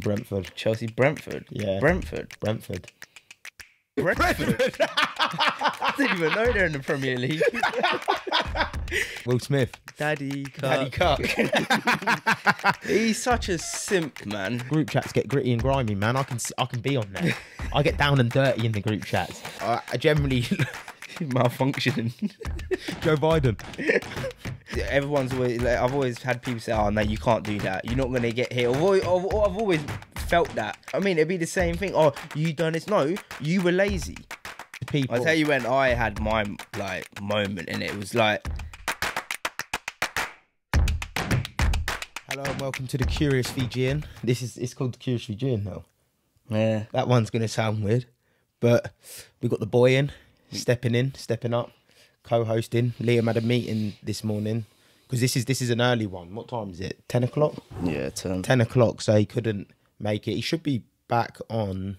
Brentford. Chelsea, Brentford. Yeah. Brentford. Brentford. Brentford. I didn't even know they're in the Premier League. Will Smith. Daddy Cup. Daddy Cup. He's such a simp, man. Group chats get gritty and grimy, man. I can be on there. I get down and dirty in the group chats. I generally Malfunctioning. Joe Biden. Everyone's always like, I've always had people say, "Oh no, you can't do that. You're not gonna get hit." Or I've always felt that. I mean, it'd be the same thing. Oh, you done this? No, you were lazy. People. I'll tell you when I had my like moment, and it was like. Hello and welcome to the Curious Fijian. It's called the Curious Fijian now. Yeah. That one's gonna sound weird, but we got the boy stepping up, co-hosting. Liam had a meeting this morning because this is an early one. What time is it? 10 o'clock. Yeah, 10 o'clock. So he couldn't make it. He should be back on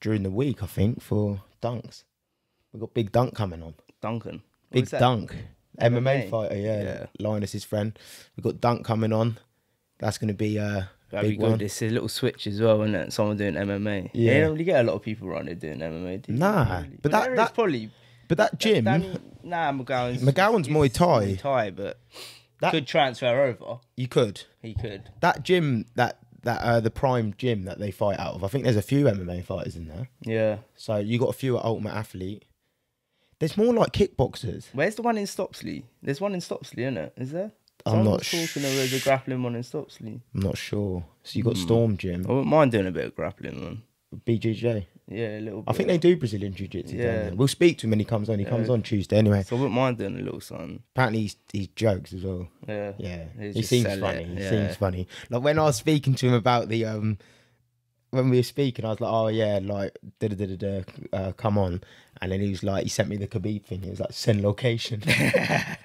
during the week, I think, for dunks. We got Big Dunk coming on. Duncan. Big Dunk. MMA fighter, Yeah. Linus's friend. We've got Dunk coming on. That's going to be a big one. It's a little switch as well, isn't it? Someone doing MMA. Yeah. You don't really get a lot of people around there doing MMA, do you? Nah, Really? but there is that probably. But that gym, McGowan's Muay Thai. Muay Thai, but That- could transfer over. you could. He could. That gym, the Prime gym that they fight out of, I think there's a few MMA fighters in there. Yeah. So you got a few at Ultimate Athlete. There's more like kickboxers. Where's the one in Stopsley? There's one in Stopsley, isn't it? Is there? I'm not talking there's a grappling one in Stopsley. I'm not sure. So you got Storm Gym, I wouldn't mind doing a bit of grappling, man. BJJ. Yeah, a little bit. I think they do Brazilian Jiu-Jitsu. Yeah. Down there. We'll speak to him when he comes on. He comes on Tuesday anyway. So I wouldn't mind doing a little something. Apparently he's jokes as well. Yeah. Yeah, He's he just seems sell funny. it, He yeah. seems funny. Like when I was speaking to him about the when we were speaking, I was like, oh yeah, like come on, and then he was like, he sent me the Khabib thing. He was like, send location. I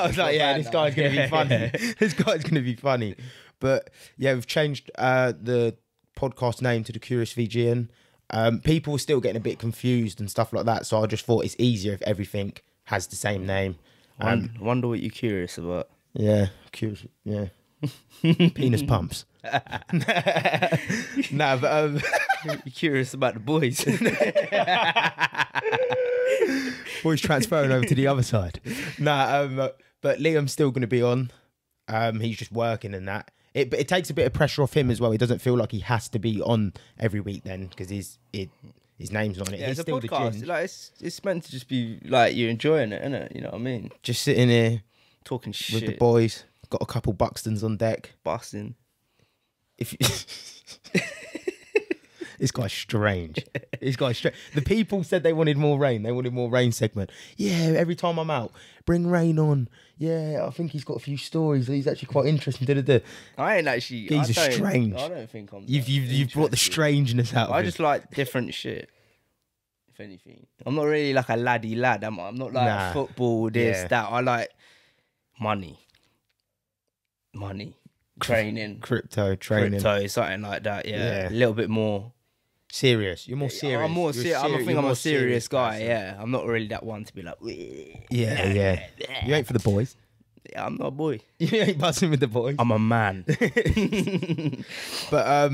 was like, yeah, this guy's gonna be funny. This guy's gonna be funny. But yeah, we've changed the podcast name to the Curious Fijian. People were still getting a bit confused and stuff like that, so I just thought it's easier if everything has the same name. Wonder what you're curious about. Yeah, curious. Yeah, penis pumps. Nah, but You're curious about the boys. boys transferring over to the other side. Nah, but Liam's still going to be on. He's just working and that. But it takes a bit of pressure off him as well. He doesn't feel like he has to be on every week then because his name's not on it. Yeah, He's it's a still the podcast. gin. Like it's meant to just be like you're enjoying it, isn't it? You know what I mean? Just sitting here Talking with shit, the boys. Got a couple Buxtons on deck. busting. If you... This guy's strange. This guy's strange. The people said they wanted more rain. They wanted more rain segment. Yeah, every time I'm out, bring rain on. Yeah, I think he's got a few stories. He's actually quite interesting. I ain't actually. He's strange. I don't think I'm. You've brought the strangeness out of I him. just like different shit. If anything, I'm not really like a laddie lad. I'm not like Nah. football, this, Yeah. that. I like money, training, crypto training. crypto, something like that. Yeah. Yeah, a little bit more. Serious. You're more serious. I'm more You're I think I'm a serious guy. person. Yeah, I'm not really that one to be like. Yeah. You ain't for the boys. I'm not a boy. You ain't buzzing with the boys. I'm a man. But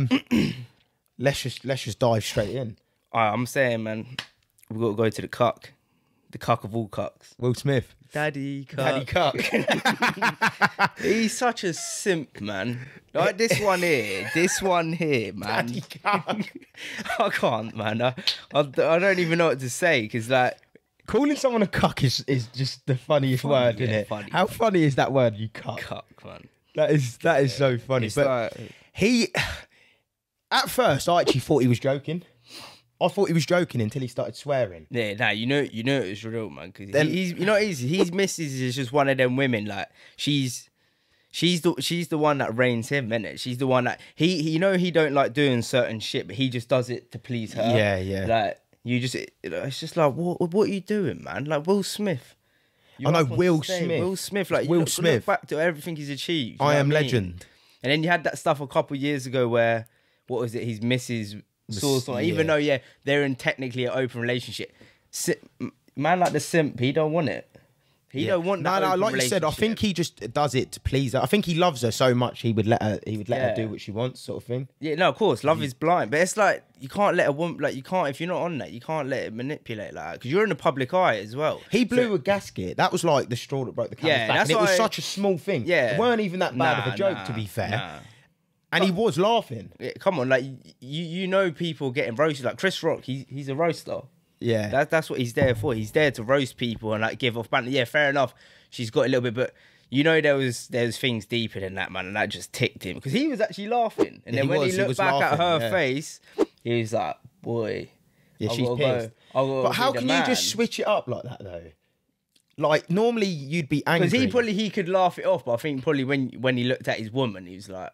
let's just dive straight in. I'm saying, man, we've got to go to the cuck of all cucks. Will Smith. Daddy cuck. Daddy Cuck. He's such a simp, man. Like this one here, man. Daddy Cuck. I can't, man. I don't even know what to say because, like, Calling someone a cuck is just the funniest word, yeah, isn't it? funny. How funny is that word, you cuck? cuck, man. That is so funny. It's But like, he, at first, I actually thought he was joking. I thought he was joking until he started swearing. yeah, nah, you know it was real, man. Because Then- he's, you know, his missus is just one of them women. Like she's the one that reigns him, innit? She's the one that he you know he don't like doing certain shit, but he just does it to please her. Yeah. Like you just, it's just like what are you doing, man? Like Will Smith. I know, up on Will stage, Smith. Will Smith, like Will look Smith. back to everything he's achieved. you I know am what mean? legend. And then you had that stuff a couple of years ago where what was it? His missus saw someone, even yeah. though they're in technically an open relationship. Man like the simp, he don't want it. He don't want that. No, open like you said, I think relationship. he just does it to please her. I think he loves her so much he would let her do what she wants, sort of thing. Yeah, no, of course, love is blind, but it's like you can't let a woman, like you can't, if you're not on that, you can't let it manipulate like that because you're in the public eye as well. He blew a gasket. That was like the straw that broke the camel's back. And it was such a small thing. Yeah, it weren't even that bad of a joke, to be fair. And he was laughing. Yeah, come on, like you know, people getting roasted. Like Chris Rock, he's a roaster. Yeah, that's what he's there for. He's there to roast people and like give off banter. Yeah, fair enough. She's got a little bit, but you know there was things deeper than that, man, and that just ticked him because he was actually laughing. And then when he looked back at her face, he was like, "Boy, yeah, she's pissed." But how can you just switch it up like that though? Like normally you'd be angry because he could laugh it off, but I think probably when he looked at his woman, he was like,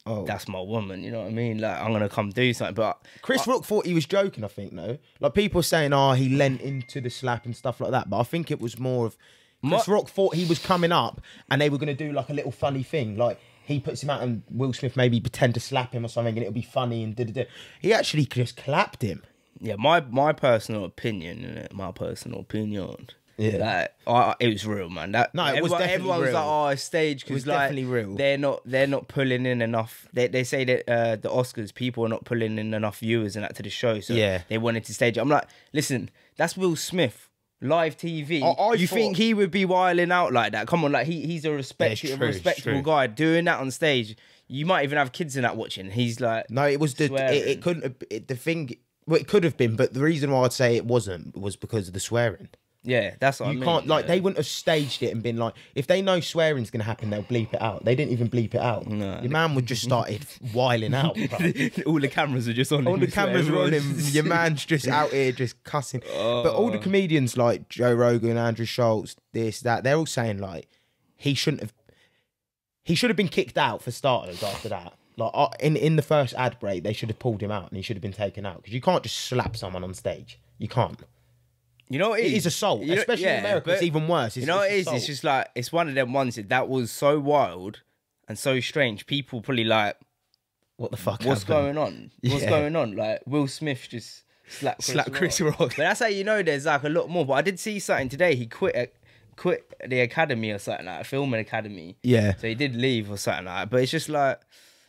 "Oh, that's my woman." You know what I mean? Like I'm gonna come do something. But Chris Rock thought he was joking. I think no, like people saying, "Oh, he leant into the slap and stuff like that." But I think it was more of. Chris Rock thought he was coming up and they were going to do like a little funny thing. Like he puts him out and Will Smith maybe pretend to slap him or something and it'll be funny and da-da-da. He actually just clapped him. Yeah, my personal opinion, Yeah, like, it was real, man. It was definitely everyone was like, "Oh, it's staged," because like definitely real. They're not pulling in enough. They say that the Oscars people are not pulling in enough viewers and that to the show, so they wanted to stage it. I'm like, listen, that's Will Smith. Live TV. You think he would be wiling out like that? Come on, like he's a respectable guy doing that on stage. You might even have kids in that watching. He's like, no, it was it couldn't have, the thing. Well, it could have been, but the reason why I'd say it wasn't was because of the swearing. Yeah, that's what I mean. You can't they wouldn't have staged it and been like, if they know swearing's gonna happen, they'll bleep it out. They didn't even bleep it out. No. Your man would just started wiling out. All the cameras are just on him. All the cameras are on him. Your man's just out here just cussing. But all the comedians like Joe Rogan, Andrew Schultz, this, that, they're all saying like he should have been kicked out for starters after that. Like in the first ad break, they should have pulled him out and he should have been taken out because you can't just slap someone on stage. You can't. You know what it is? It is assault, especially in America. It's even worse. You know what it is? It's just like, it's one of them ones that was so wild and so strange. People probably like, what the fuck? What's going on? What's going on? Like Will Smith just slapped Chris Rock. But that's how you know there's like a lot more. But I did see something today. He quit the academy or something like a filming academy. Yeah. So he did leave or something like that. But it's just like,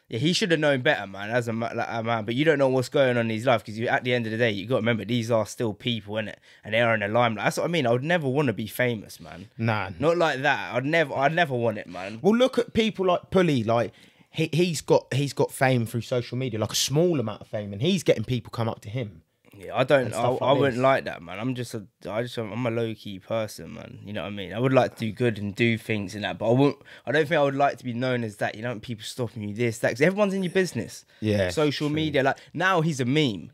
yeah, he should have known better, man, as a man. But you don't know what's going on in his life because at the end of the day, you got to remember these are still people, innit? And they are in the limelight. That's what I mean. I would never want to be famous, man. Nah, not like that. I'd never want it, man. Well, look at people like Pulley. Like he's got fame through social media, like a small amount of fame, and he's getting people come up to him. Yeah, I wouldn't like that, man. I'm a low key person, man. You know what I mean? I would like to do good and do things and that, but I don't think I would like to be known as that. You know, people stopping you this, that, because everyone's in your business. Yeah, social media. Like now, he's a meme.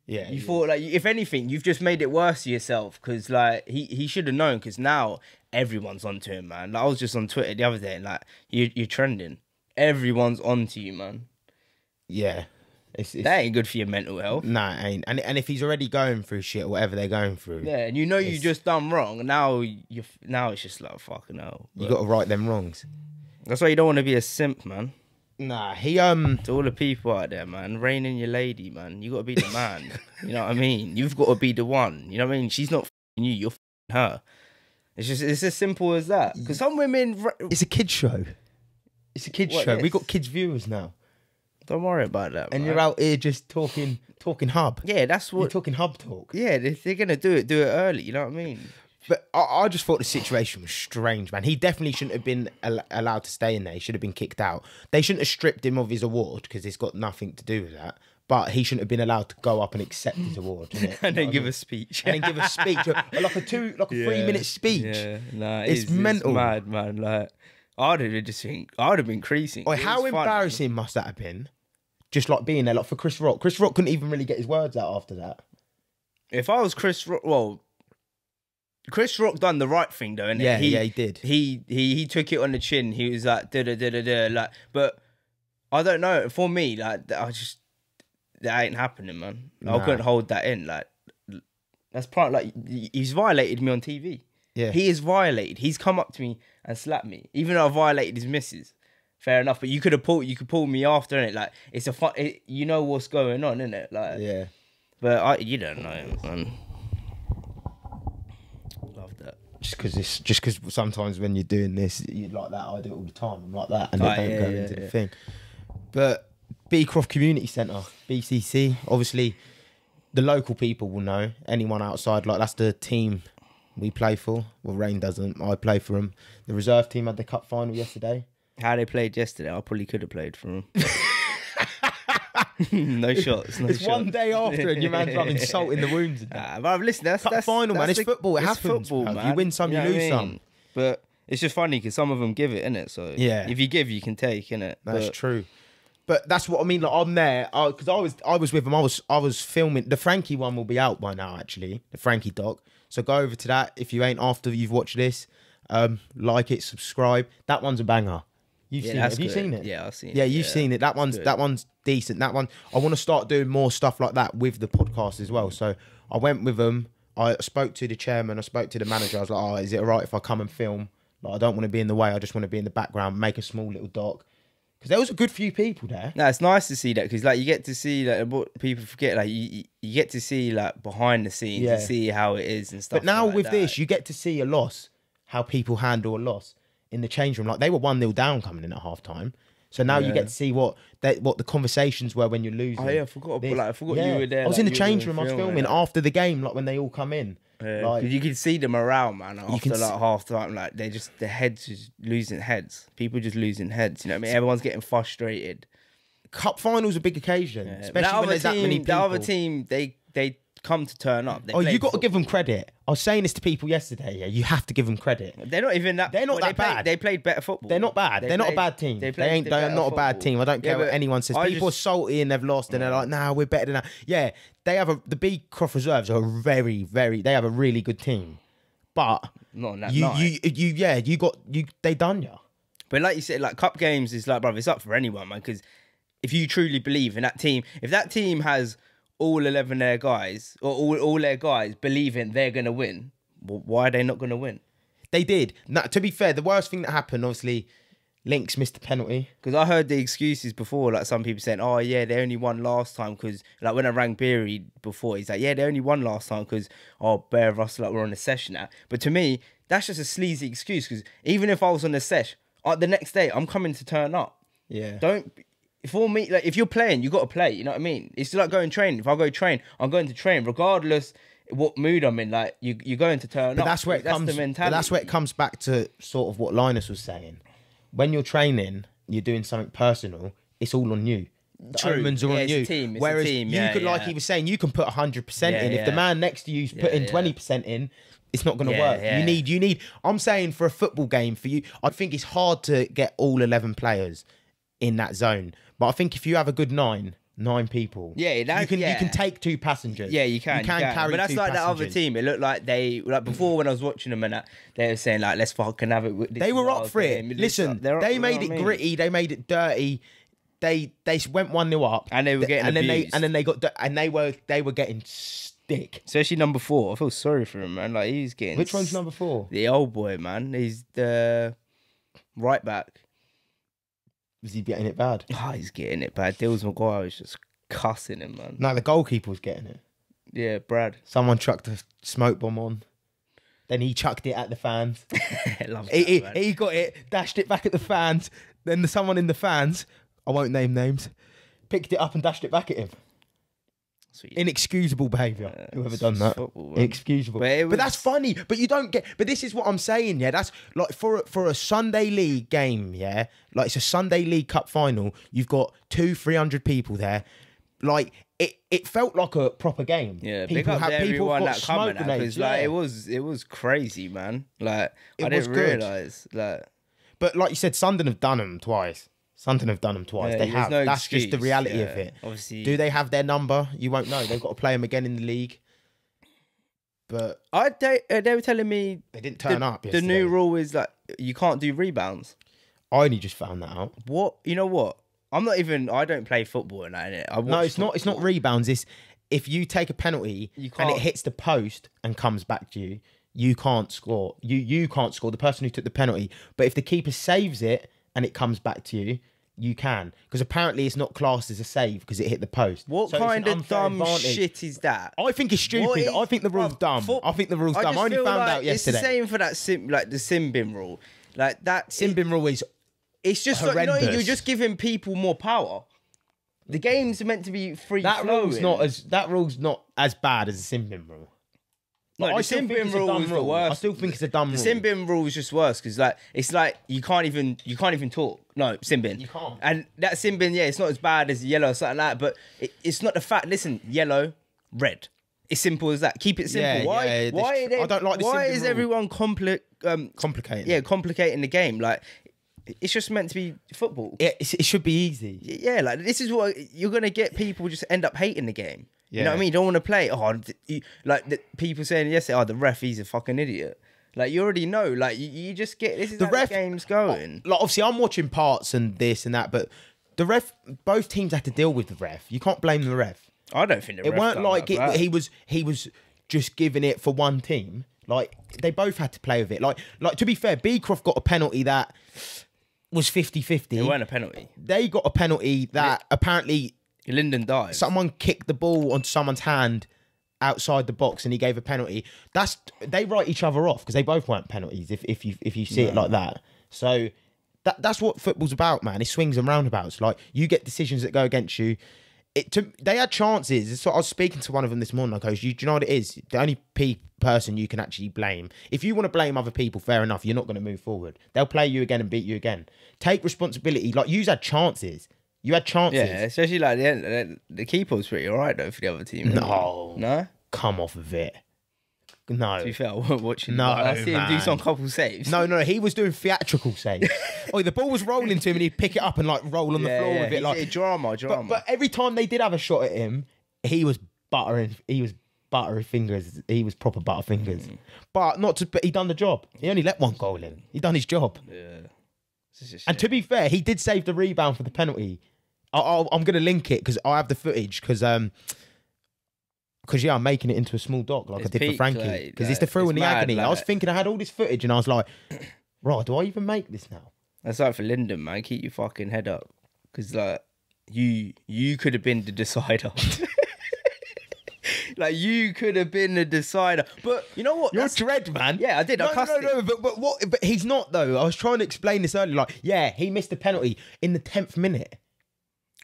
Yeah, you thought like if anything, you've just made it worse for yourself because like he should have known because now everyone's onto him, man. Like I was just on Twitter the other day and like you're trending. Everyone's onto you, man. Yeah. That ain't good for your mental health. Nah, it ain't. And if he's already going through shit or whatever they're going through. Yeah, and you know you just done wrong. Now it's just like fucking hell. You got to right them wrongs. That's why you don't want to be a simp, man. Nah, to all the people out there, man, rein in your lady, man. You got to be the man. You know what I mean? You've got to be the one. You know what I mean? She's not you. You're her. It's as simple as that. Because some women. It's a kids show. It's a kids show. We got kids viewers now. Don't worry about that, and man. You're out here just talking hub. Yeah, that's what... You're talking hub talk. Yeah, if they're going to do it early, you know what I mean? But I just thought the situation was strange, man. He definitely shouldn't have been allowed to stay in there. He should have been kicked out. They shouldn't have stripped him of his award because it's got nothing to do with that. But he shouldn't have been allowed to go up and accept his award. And then give a speech. And then give a speech. Like a 3-minute speech. Yeah, nah, it's mental. It's mad, man. Like, I would have been creasing. How embarrassing must that have been? Just like being there, like for Chris Rock. Chris Rock couldn't even really get his words out after that. If I was Chris Rock, well, Chris Rock done the right thing though, innit? Yeah, he did. He took it on the chin. He was like da da da da da, like. But I don't know. For me, like, that ain't happening, man. Nah. I couldn't hold that in. Like, that's part. Like, he's violated me on TV. Yeah, he is violated. He's come up to me and slapped me, even though I violated his missus. Fair enough, but you could pull me after, innit? Like, it's a fun. You know what's going on, innit? Like, yeah. But you don't know, man. Love that. just because sometimes when you're doing this, you like that. I do it all the time. I'm like that, and they don't go into the thing. But Beecroft Community Centre, BCC, obviously, the local people will know. Anyone outside, like that's the team we play for. Well, Rain doesn't. I play for them. The reserve team had the cup final yesterday. How they played yesterday, I probably could have played for them. No shots. No it's shots. one day after, and your man's rubbing salt in the wounds. But listen, that's final, man. It's football. It happens. Football, man. You win some, you lose some. But it's just funny because some of them give it, innit? So yeah, if you give, you can take, innit? That's true. But that's what I mean. Like I'm there because I was with them. I was filming. The Frankie one will be out by now. Actually, the Frankie doc. So go over to that if you ain't after you've watched this. Like it, subscribe. That one's a banger. You've seen it. Have you seen it? Yeah, I've seen it. Yeah, you've seen it. That one's decent. That one, I want to start doing more stuff like that with the podcast as well. So I went with them. I spoke to the chairman. I spoke to the manager. I was like, "Oh, is it alright if I come and film? Like, I don't want to be in the way. I just want to be in the background, make a small little doc." Because there was a good few people there. No, it's nice to see that because like you get to see like what people forget. Like you get to see like behind the scenes and see how it is and stuff. But now like with that. this, you get to see a loss, how people handle a loss in the change room. Like they were 1-0 down coming in at half time. So now you get to see what the conversations were when you're losing. Oh yeah, I forgot you were there. I was in the change room. I was filming after the game, like when they all come in. Yeah, like you can see the morale, man. After like half time, like the heads just losing heads. People just losing heads. You know what I mean? Everyone's getting frustrated. Cup final's a big occasion, especially when there's that many people. The other team, they come to turn up. You got to give them credit. I was saying this to people yesterday. Yeah, you have to give them credit. They're not even that. They're not that bad. They played better football. They're not bad. They're not a bad team. They're not a bad team. I don't care what anyone says. People are salty and they've lost, and they're like, "Nah, we're better than that." Yeah, they have the Beecroft Reserves are very, very. They have a really good team, but not on that night. They done you. But like you said, like cup games is like, brother, it's up for anyone, man. Because if you truly believe in that team, if that team has all 11 their guys, or all their guys believing they're going to win, well, why are they not going to win? They did. Now, to be fair, the worst thing that happened, obviously, Lynx missed the penalty. Because I heard the excuses before, like some people saying, oh, yeah, they only won last time because, like when I rang Beery before, he's like, yeah, they only won last time because, Bear of us, like, we're on a session now. But to me, that's just a sleazy excuse because even if I was on a sesh, the next day, I'm coming to turn up. Yeah. For me, like if you're playing, you got to play. You know what I mean? It's like going training. If I go train, I'm going to train, regardless what mood I'm in. Like you're going to turn up. That's where it comes. The mentality. But that's where it comes back to sort of what Linus was saying. When you're training, you're doing something personal. It's all on you. The omens are on you. It's a team. Whereas a team. you could, like he was saying, you can put 100% in. If the man next to you's putting 20% in, it's not going to work. Yeah. You need. I'm saying for a football game, for you, I think it's hard to get all 11 players in that zone. But I think if you have a good nine people, you can take 2 passengers. Yeah, you can carry. But that's like that other team. It looked like they before when I was watching them and that they were saying like, let's fucking have it. They were up for it. Listen, they made it gritty. They made it dirty. They went 1-0 up, and they were getting abused. They were getting stick. Especially number 4. I feel sorry for him, man. Like he's getting. Which one's number 4? The old boy, man. He's the right back. Was he getting it bad? Oh, he's getting it bad. Dills Maguire was just cussing him, man. No, the goalkeeper was getting it. Yeah, Brad. Someone chucked a smoke bomb on. Then he chucked it at the fans. He got it, dashed it back at the fans. Then someone in the fans, I won't name names, picked it up and dashed it back at him. Sweet. Inexcusable behaviour. Whoever done that. Football, inexcusable. But that's funny. But you don't get. But this is what I'm saying. Yeah, that's like for a Sunday league game. Yeah, like it's a Sunday League Cup final. You've got 200-300 people there. Like it felt like a proper game. Yeah, people have everyone that coming because like it was crazy, man. Like I didn't realise like. But like you said, Sunderland have done them twice. Yeah, they have. That's excuse. Just the reality of it. Obviously, do they have their number? You won't know. They've got to play them again in the league. But they were telling me they didn't turn up. The new rule is like you can't do rebounds. I only just found that out. What? You know what? I don't play football and that. No, it's not. It's not rebounds. It's if you take a penalty and it hits the post and comes back to you, you can't score. You can't score. The person who took the penalty. But if the keeper saves it and it comes back to you, you can, because apparently it's not classed as a save because it hit the post. What kind of dumb shit is that? I think it's stupid. I think the rule's dumb. I think the rule's dumb. I only found out yesterday. It's the same for that the sin bin rule. Like that sin bin rule is it's just horrendous. Like, you're just giving people more power. The game's meant to be free flowing. That rule's not as bad as the sin bin rule. No, the sin bin rule is the worst. I still think it's a dumb rule. The sin bin rule is just worse because it's like you can't even talk. No, sin bin. You can't. And that sin bin, it's not as bad as yellow or something like that, but it's not the fact. Listen, yellow, red. It's simple as that. Keep it simple. I don't like the why sin bin is rule. everyone complicating? Yeah, complicating the game. Like it's just meant to be football. Yeah, it should be easy. Yeah, like this is what you're gonna get. People just end up hating the game. Yeah. You know what I mean? You don't want to play. People saying yesterday, the ref, he's a fucking idiot. Like you already know. Like you just get this is how the game's going. Like obviously, I'm watching parts and this and that, but the ref, both teams had to deal with the ref. You can't blame the ref. I don't think the ref. It weren't like he was just giving it for one team. Like they both had to play with it. Like to be fair, Beecroft got a penalty that was 50-50. It weren't a penalty. They got a penalty that apparently Linden died. Someone kicked the ball onto someone's hand outside the box and he gave a penalty. They write each other off because they both weren't penalties if you see it like that. So that's what football's about, man. It swings and roundabouts. Like you get decisions that go against you. They had chances. So I was speaking to one of them this morning. I goes, do you know what it is? The only person you can actually blame. If you want to blame other people, fair enough. You're not going to move forward. They'll play you again and beat you again. Take responsibility. Like you had chances. You had chances. Yeah, especially like the keeper was pretty alright though for the other team. No, come off of it. No. To be fair, I wasn't watching. No, I see him do some couple saves. No, he was doing theatrical saves. The ball was rolling to him and he'd pick it up and like roll on the floor with it. Like drama. But every time they did have a shot at him, he was buttering fingers. He was proper butterfingers. But he done the job. He only let one goal in. He done his job. Yeah. And to be fair, he did save the rebound for the penalty. I'm going to link it because I have the footage because I'm making it into a small doc like I did for Frankie because it's the thrill and the agony. Like, I was thinking I had all this footage and I was like, right, do I even make this now? That's like for Linden, man. Keep your fucking head up because like you could have been the decider. Like you could have been the decider, but you know what? You're dread, man. Yeah, I did. I cussed him. But what? But he's not though. I was trying to explain this earlier. Like, yeah, he missed a penalty in the 10th minute.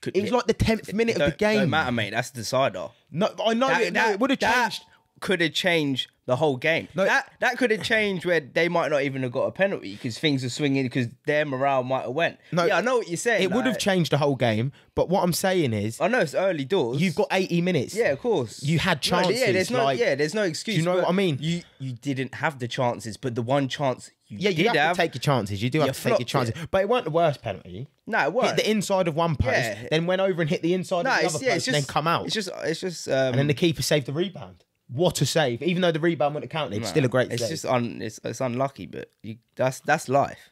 It was like the 10th minute of the game. Don't matter, mate. That's the decider. No, I know it would have changed. Could have changed the whole game. No, that could have changed where they might not even have got a penalty because things are swinging because their morale might have went. No, yeah, I know what you're saying. It would have changed the whole game. But what I'm saying is, I know it's early doors. You've got 80 minutes. Yeah, of course. You had chances. There's no excuse. Do you know what I mean? You didn't have the chances, but the one chance you have to take your chances. You do have to take your chances. But it weren't the worst penalty. No, it weren't. Hit the inside of one post, then went over and hit the inside of the other post, and then come out. It's just. And then the keeper saved the rebound. What a save! Even though the rebound wouldn't count, it's still a great save. It's unlucky, but that's life.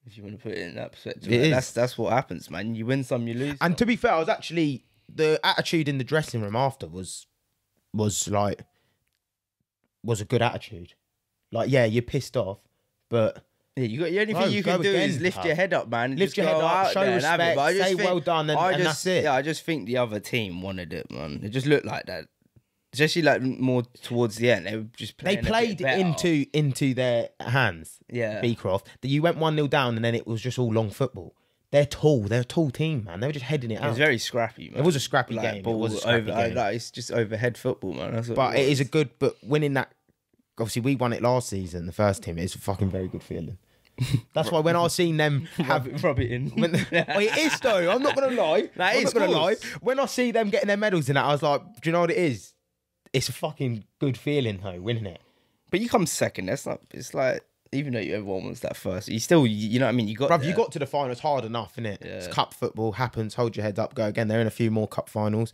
If you want to put it in that perspective, that's what happens, man. You win some, you lose. And to be fair, the attitude in the dressing room after was a good attitude. Like, yeah, you're pissed off, but yeah, the only thing you can do is lift your head up, man. Lift your head up, show respect, say well done, and that's it. Yeah, I just think the other team wanted it, man. It just looked like that. Especially like more towards the end, they were just playing. They played into their hands. Yeah, Beecroft. That you went 1-0 down, and then it was just all long football. They're tall. They're a tall team, man. They were just heading it out. It was very scrappy, man. It was a scrappy game. It was a scrappy game. It's just overhead football, man. That's what but it is a good. But winning that, obviously, we won it last season. The first team. It's a fucking very good feeling. That's why when I seen them rub it in. It is though. I'm not gonna lie. I'm not gonna lie. When I see them getting their medals in that, I was like, do you know what it is? It's a fucking good feeling though, winning it. But you come second. That's not. It's like even though everyone wants that first, you still, you know what I mean. You got to the finals hard enough, innit? Yeah. It's cup football happens. Hold your head up, go again. They're in a few more cup finals.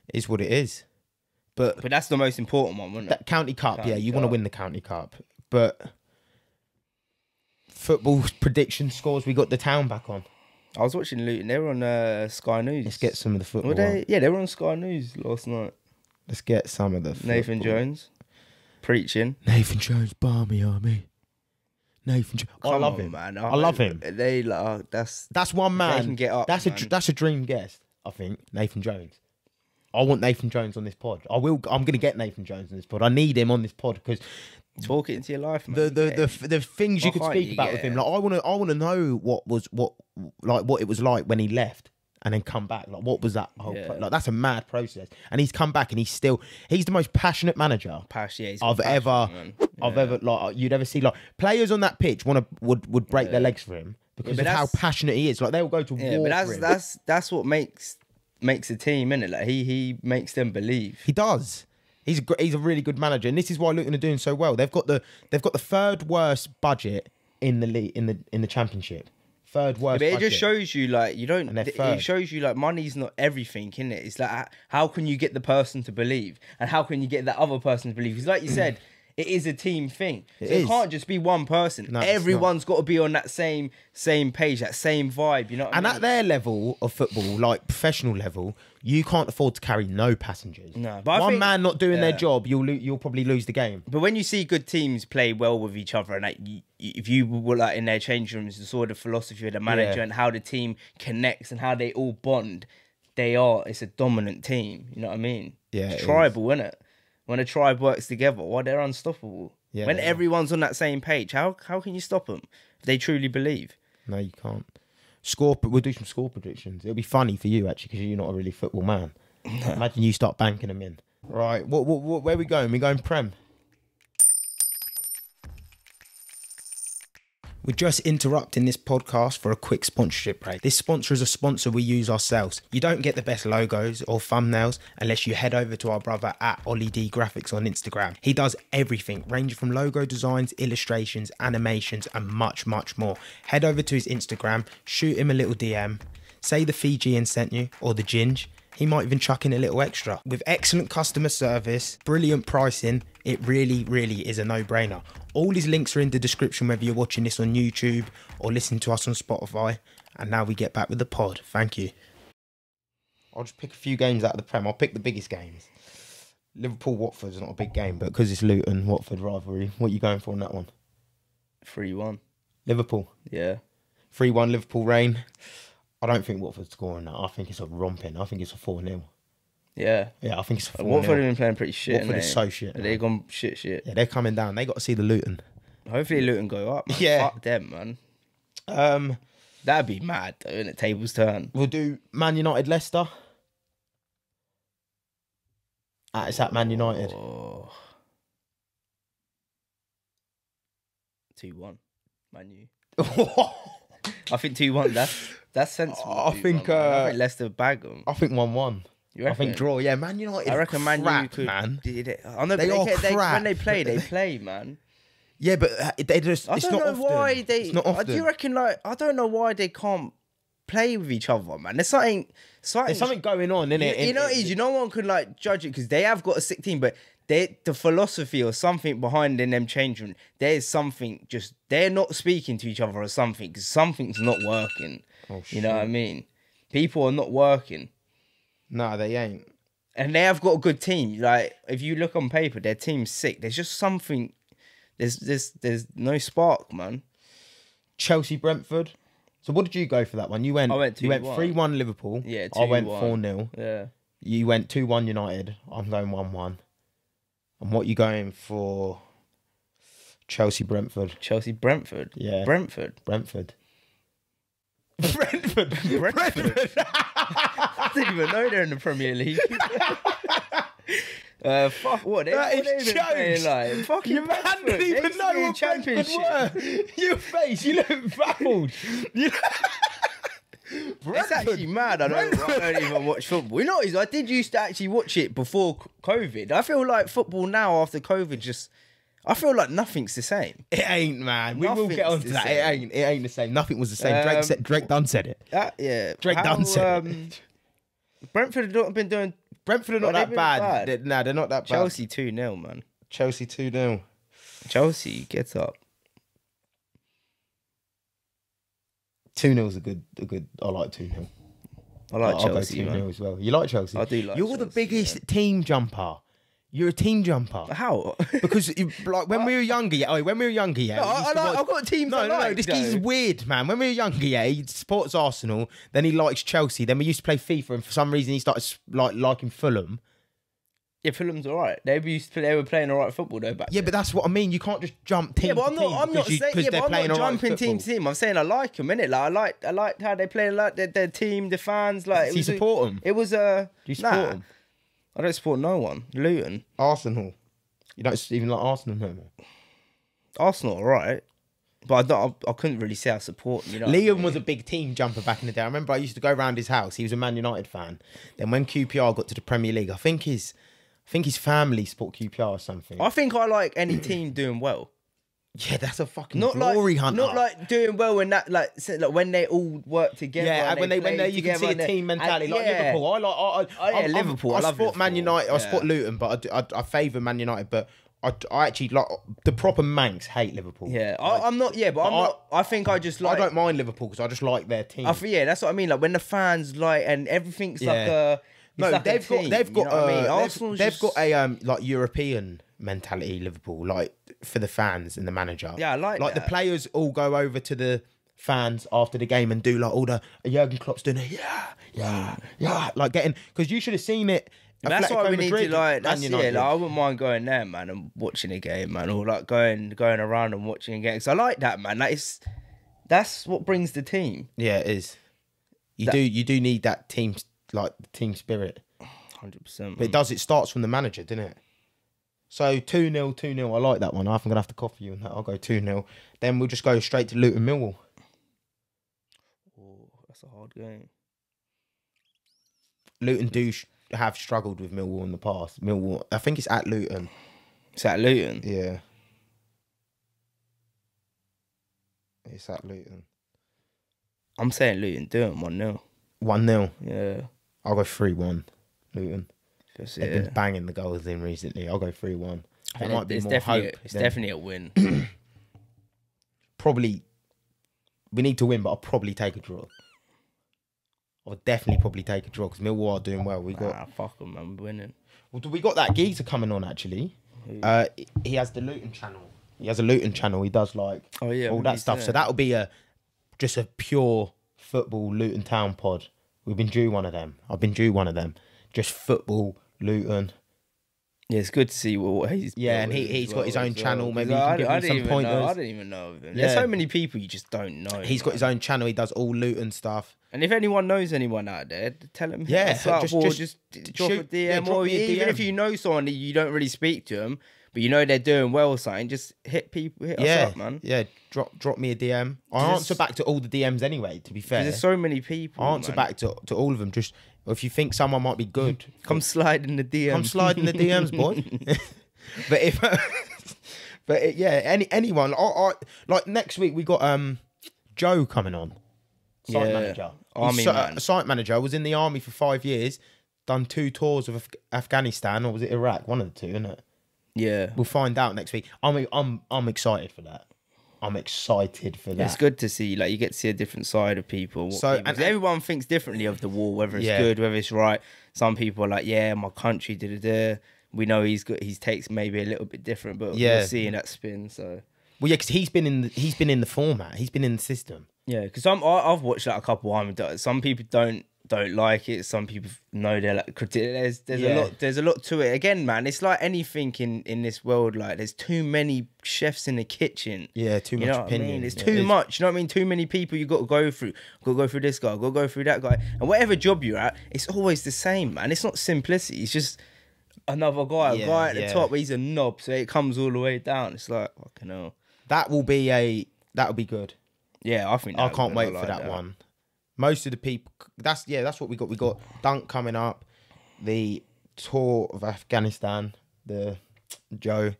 It is what it is. But that's the most important one, wasn't it? That county cup, you want to win the county cup. But football prediction scores. We got the town back on. I was watching Luton. They were on Sky News. Let's get some of the football. They were on Sky News last night. Let's get some of the football. Nathan Jones preaching. Nathan Jones, Barmy Army. Nathan. I love him, man. I love him. They like that's one man. They can get up, that's a dream guest. I think Nathan Jones. I want Nathan Jones on this pod. I'm going to get Nathan Jones on this pod. I need him on this pod because talk it into your life, man. The things you could speak about with him. Like I want to know what it was like when he left and then come back. Like what was that whole like that's a mad process. And he's come back and he's the most passionate manager I've ever like you'd ever see. Like players on that pitch would break their legs for him because of how passionate he is. Like they'll go to war. But that's what makes a team, innit? Like he makes them believe. He does. He's a really good manager, and this is why Luton are doing so well. They've got the third worst budget in the league in the championship. Third worst. But it budget. just shows you like you don't. It shows you like money's not everything, innit? It's like how can you get the person to believe, and how can you get that other person to believe? Because like you said. It is a team thing. It can't just be one person. No, everyone's got to be on that same page, that same vibe. You know what I mean? And at their level of football, like professional level, you can't afford to carry no passengers. No, but one man not doing their job, you'll probably lose the game. But when you see good teams play well with each other, and like, if you were like in their change rooms, the sort of philosophy of the manager and how the team connects and how they all bond, it's a dominant team. You know what I mean? Yeah, it's tribal, isn't it? When a tribe works together, they're unstoppable. Yeah, when everyone's on that same page, how can you stop them if they truly believe? No, you can't. We'll do some score predictions. It'll be funny for you, actually, because you're not a really football man. Imagine you start banking them in. Right, where are we going? We're going Prem. We're just interrupting this podcast for a quick sponsorship break. This sponsor is a sponsor we use ourselves. You don't get the best logos or thumbnails unless you head over to our brother at Ollie D Graphics on Instagram. He does everything, ranging from logo designs, illustrations, animations, and much, much more. Head over to his Instagram, shoot him a little DM, say the Fijian sent you, or the Ginge. He might even chuck in a little extra. With excellent customer service, brilliant pricing, it really, really is a no-brainer. All his links are in the description, whether you're watching this on YouTube or listening to us on Spotify. And now we get back with the pod. Thank you. I'll just pick a few games out of the Prem. I'll pick the biggest games. Liverpool-Watford's not a big game, but because it's Luton-Watford rivalry, what are you going for on that one? 3-1. Liverpool? Yeah. 3-1 Liverpool rain. I don't think Watford's scoring that. I think it's a romping. I think it's a 4-0. Yeah. Yeah, I think it's a 4-0. Watford have been playing pretty shit. Watford is so shit. They've gone shit. Yeah, they're coming down. They got to see the Luton. Hopefully Luton go up, man. Yeah. Fuck them, man. That'd be mad, though, innit? Tables turn. We'll do Man United-Leicester. It's at Man United. 2-1. Man U. I think 2-1, that's sensible. I think Leicester bag them. I think 1-1. I think draw. Yeah, Man United. I reckon Man U could. Man. I know, they crap. When they play, man. Yeah, but they just. I don't know why they. It's not often. Do you reckon I don't know why they can't play with each other, man? There's something going on, innit? You know what it is? No one can judge it because they have got a sick team, but the philosophy or something behind in them changing. There's something they're not speaking to each other or something because something's not working. Oh, shit. You know what I mean? People are not working. No, they ain't. And they have got a good team. Like if you look on paper, their team's sick. There's just something. There's no spark, man. Chelsea Brentford. So what did you go for that one? You went 3-1 Liverpool. Yeah, 2-1. I went 4-0. Yeah. You went 2-1 United. I'm going 1-1. And what you going for? Chelsea Brentford. Chelsea Brentford. Yeah. Brentford. Brentford. I didn't even know they're in the Premier League. Fuck what? That is jokes. Like? Fucking you man didn't even know what Championship were. Your face, you look baffled. It's actually mad. I don't even watch football. You know what it is? I did used to actually watch it before COVID. I feel like football now after COVID I feel like nothing's the same. It ain't, man. We will get on to that. It ain't the same. Nothing was the same. Drake Dunn said it. Yeah. Drake Dunn said it. Brentford have been doing... Brentford are not that bad. They're not that bad. Chelsea 2-0, man. Chelsea 2-0. Chelsea, get up. 2-0's a good. I like 2-0. I like Chelsea, I'll go 2-0 man. as well. You like Chelsea? I do like You're Chelsea, the biggest team jumper. You're a team jumper. How? Because like when we were younger, I've got teams. No. This geezer's weird, man. When we were younger, he supports Arsenal. Then he likes Chelsea. Then we used to play FIFA, and for some reason he started liking Fulham. Yeah, Fulham's alright. They were playing alright football though back. Yeah, but that's what I mean. You can't just jump team. Yeah, but I'm not jumping team to team. I'm saying I like them, innit? Like I like how they play, like their team, the fans. Like, do you support them? It was Do you support them? I don't support no one. Luton. Arsenal. You don't even like Arsenal no more? Arsenal, alright. But I couldn't really say I support them. You know Liam was a big team jumper back in the day. I remember I used to go around his house. He was a Man United fan. Then when QPR got to the Premier League, I think his family support QPR or something. I think I like any team doing well. Yeah, that's a fucking glory hunter. Not like doing well in that, like when they all work together. Yeah, when they you can see a team mentality. Like Liverpool. Liverpool. I support Man United. I support Luton, but I favour Man United. But I actually like the proper Manx hate Liverpool. Yeah, I'm not. Yeah, but I'm not. I think I just like. I don't mind Liverpool because I just like their team. Yeah, that's what I mean. Like when the fans like and everything's like a. No, like they've got a like European mentality. Liverpool, like for the fans and the manager. Yeah, I like that. The players all go over to the fans after the game and do like all the Jurgen Klopp's doing it. Yeah, like getting because you should have seen it. That's why we need to like. That's like I wouldn't mind going there, man, and watching a game, man, or like going around and watching a game. Because I like that, man. Like that's what brings the team. Yeah, it is. You do need that team. Like the team spirit, 100%. But it starts from the manager, doesn't it? So 2-0, 2-0. I like that one. I'm gonna have to copy you on that. I'll go 2-0. Then we'll just go straight to Luton Millwall. Oh, that's a hard game. Luton do have struggled with Millwall in the past. Millwall, I think it's at Luton. It's at Luton. Yeah, it's at Luton. I'm saying Luton do it 1-0. 1-0. Yeah. I'll go 3-1. Luton. They've been banging the goals in recently. I'll go 3-1. There might be more hope. It's definitely a win. Probably, we need to win, but I'll probably take a draw. I'll definitely probably take a draw because Millwall are doing well. Fuck them, man. We're winning. Well, we got that geezer coming on actually. He has the Luton channel. He has a Luton channel. He does like all that stuff. So that'll be just a pure football Luton Town pod. We've been due one of them. I've been due one of them. Just football Luton. Yeah, it's good to see what he's. Yeah, and he's got his own channel. Maybe you can give me some pointers. I don't even know of him. There's so many people you just don't know. He's got his own channel. He does all Luton stuff. And if anyone knows anyone out there, tell him. Yeah, just drop a DM, or even if you know someone that you don't really speak to them, but you know they're doing well or something, just hit us up, man. Yeah, drop me a DM. I answer back to all the DMs anyway. To be fair, there's so many people. I answer back to all of them. Just if you think someone might be good, come slide in the DMs. Come slide in the DMs, boy. Anyone. Like next week we got Joe coming on. Site manager. Site manager. Was in the army for 5 years. Done 2 tours of Afghanistan, or was it Iraq? One of the two, isn't it? Yeah. We'll find out next week. I'm excited for that. I'm excited for that. It's good to see, like, you get to see a different side of people. And everyone thinks differently of the war, whether it's good, whether it's right. Some people are like, yeah, my country, we know he's good. His takes maybe a little bit different, but we're seeing that spin. So, well, yeah, because he's been in the format. He's been in the system. Yeah, because I've watched like a couple Army does. Some people don't like it. Some people know they're like critic. There's a lot to it. Again, man, it's like anything in this world. Like there's too many chefs in the kitchen. Yeah, too much opinion. I mean? It's too much. You know what I mean? Too many people you got to go through. Got to go through this guy. Got to go through that guy. And whatever job you're at, it's always the same, man. It's not simplicity. It's just another guy, a guy at the top. He's a knob, so it comes all the way down. It's like fucking hell. That'll be good. Yeah, I think. I can't wait for that one. Most of the people, that's what we got. We got Dunk coming up, the tour of Afghanistan, the Joe,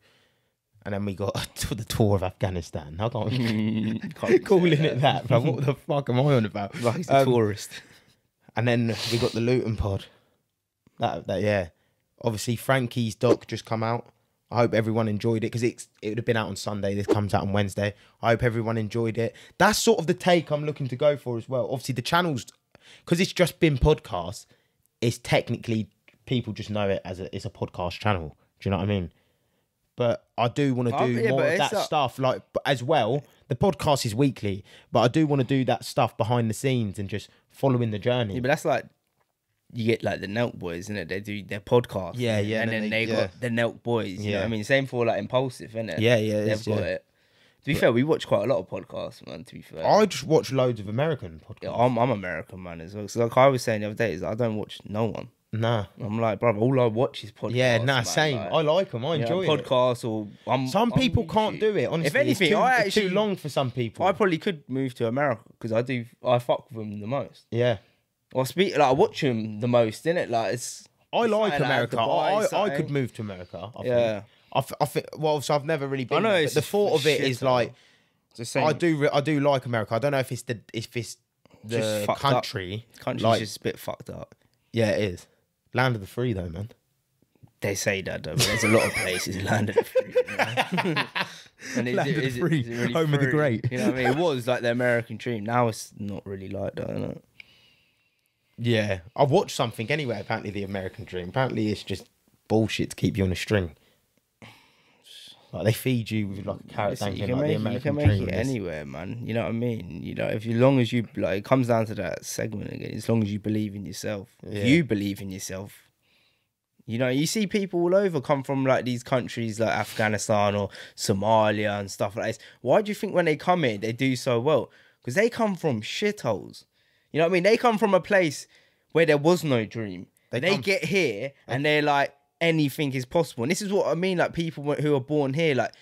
and then we got the tour of Afghanistan. How can't we calling it that, bro? What the fuck am I on about? Like he's a tourist. And then we got the Luton pod. That obviously Frankie's doc just come out. I hope everyone enjoyed it because it would have been out on Sunday. This comes out on Wednesday. I hope everyone enjoyed it. That's sort of the take I'm looking to go for as well. Obviously, the channel's, because it's just been podcasts, it's technically, people just know it as it's a podcast channel. Do you know what I mean? But I do want to do more of that stuff, like as well. The podcast is weekly, but I do want to do that stuff behind the scenes and just following the journey. Yeah, but that's like, you get like the Nelk Boys, isn't it? They do their podcast. Yeah, yeah. And then they got the Nelk Boys. You know what I mean? Same for like Impulsive, isn't it? Yeah, yeah. They've got it. To be fair, we watch quite a lot of podcasts, man, to be fair. I just watch loads of American podcasts. Yeah, I'm American, man, as well. So like I was saying the other day, is I don't watch no one. Nah. I'm like, brother, all I watch is podcasts. Yeah, nah, man. same. Like, I like them. I enjoy it. Podcasts or... Some people can't do it, honestly. If anything, it's too long for some people. I probably could move to America because I fuck with them the most. Yeah. I watch them the most, innit? Like, it's... I like America. I could move to America. I think. Well, so I've never really been. I know. But the thought of it is like, I do like America. I don't know if it's the country. Country's like, just a bit fucked up. Yeah, it is. Land of the free, though, man. They say that, though. But there's a lot of places land of the free. You know? And land of the free, really home of the great. You know what I mean? It was like the American dream. Now it's not really like that, isn't it? Yeah, I watched something anyway. Apparently, the American dream. Apparently, it's just bullshit to keep you on a string. Like they feed you with like a carrot. You can make it anywhere, man. You know what I mean? You know, as long as you like, it comes down to that segment again. As long as you believe in yourself, if you believe in yourself. You know, you see people all over come from like these countries like Afghanistan or Somalia and stuff like this. Why do you think when they come here they do so well? Because they come from shitholes. You know what I mean? They come from a place where there was no dream. They get here and they're like, anything is possible. And this is what I mean, like people who are born here, like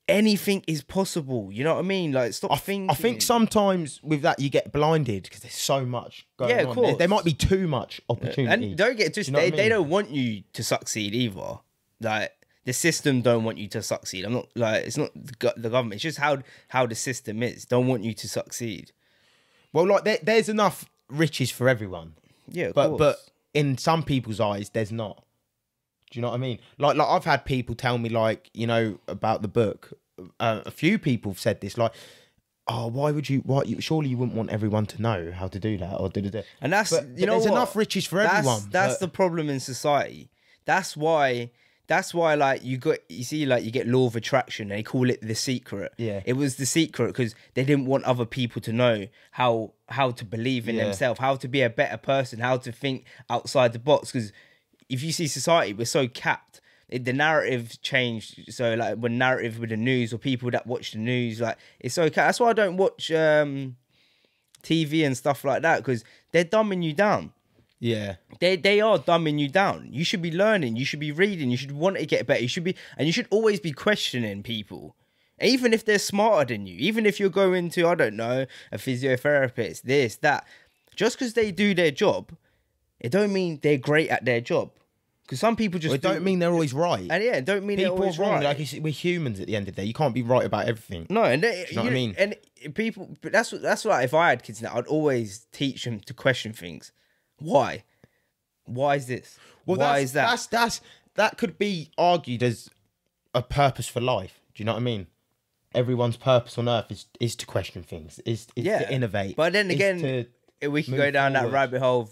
anything is possible. You know what I mean? Like stop thinking. I think sometimes with that you get blinded because there's so much going on. Of course. There might be too much opportunity. And don't get just they don't want you to succeed either. Like the system don't want you to succeed. I'm not like it's not the government. It's just how the system is. Don't want you to succeed. Well, like there's enough riches for everyone. Yeah, of course. But in some people's eyes, there's not. Do you know what I mean? Like I've had people tell me, like, you know, about the book. A few people have said this, like, oh, surely you wouldn't want everyone to know how to do that or da. And that's, there's enough riches for everyone. That's the problem in society. That's why like you see like you get law of attraction and they call it The Secret. Yeah. It was The Secret because they didn't want other people to know how to believe in themselves, how to be a better person, how to think outside the box. Because if you see society, we're so capped. The narrative changed. So like when narrative with the news or people that watch the news, like it's so capped. That's why I don't watch TV and stuff like that because they're dumbing you down. Yeah, they are dumbing you down. You should be learning. You should be reading. You should want to get better. You should always be questioning people, even if they're smarter than you. Even if you're going to, I don't know, a physiotherapist, this, that. Just because they do their job, it don't mean they're great at their job. Because some people just don't mean they're always right. And yeah, don't mean people they're always are wrong. right. Like we're humans at the end of the day. You can't be right about everything. No, and you know what I mean. And people, but that's why if I had kids now, I'd always teach them to question things. Why? Why is this? Well, why is that? That could be argued as a purpose for life. Do you know what I mean? Everyone's purpose on earth is to question things. Is to innovate. But then again, we can go down that rabbit hole of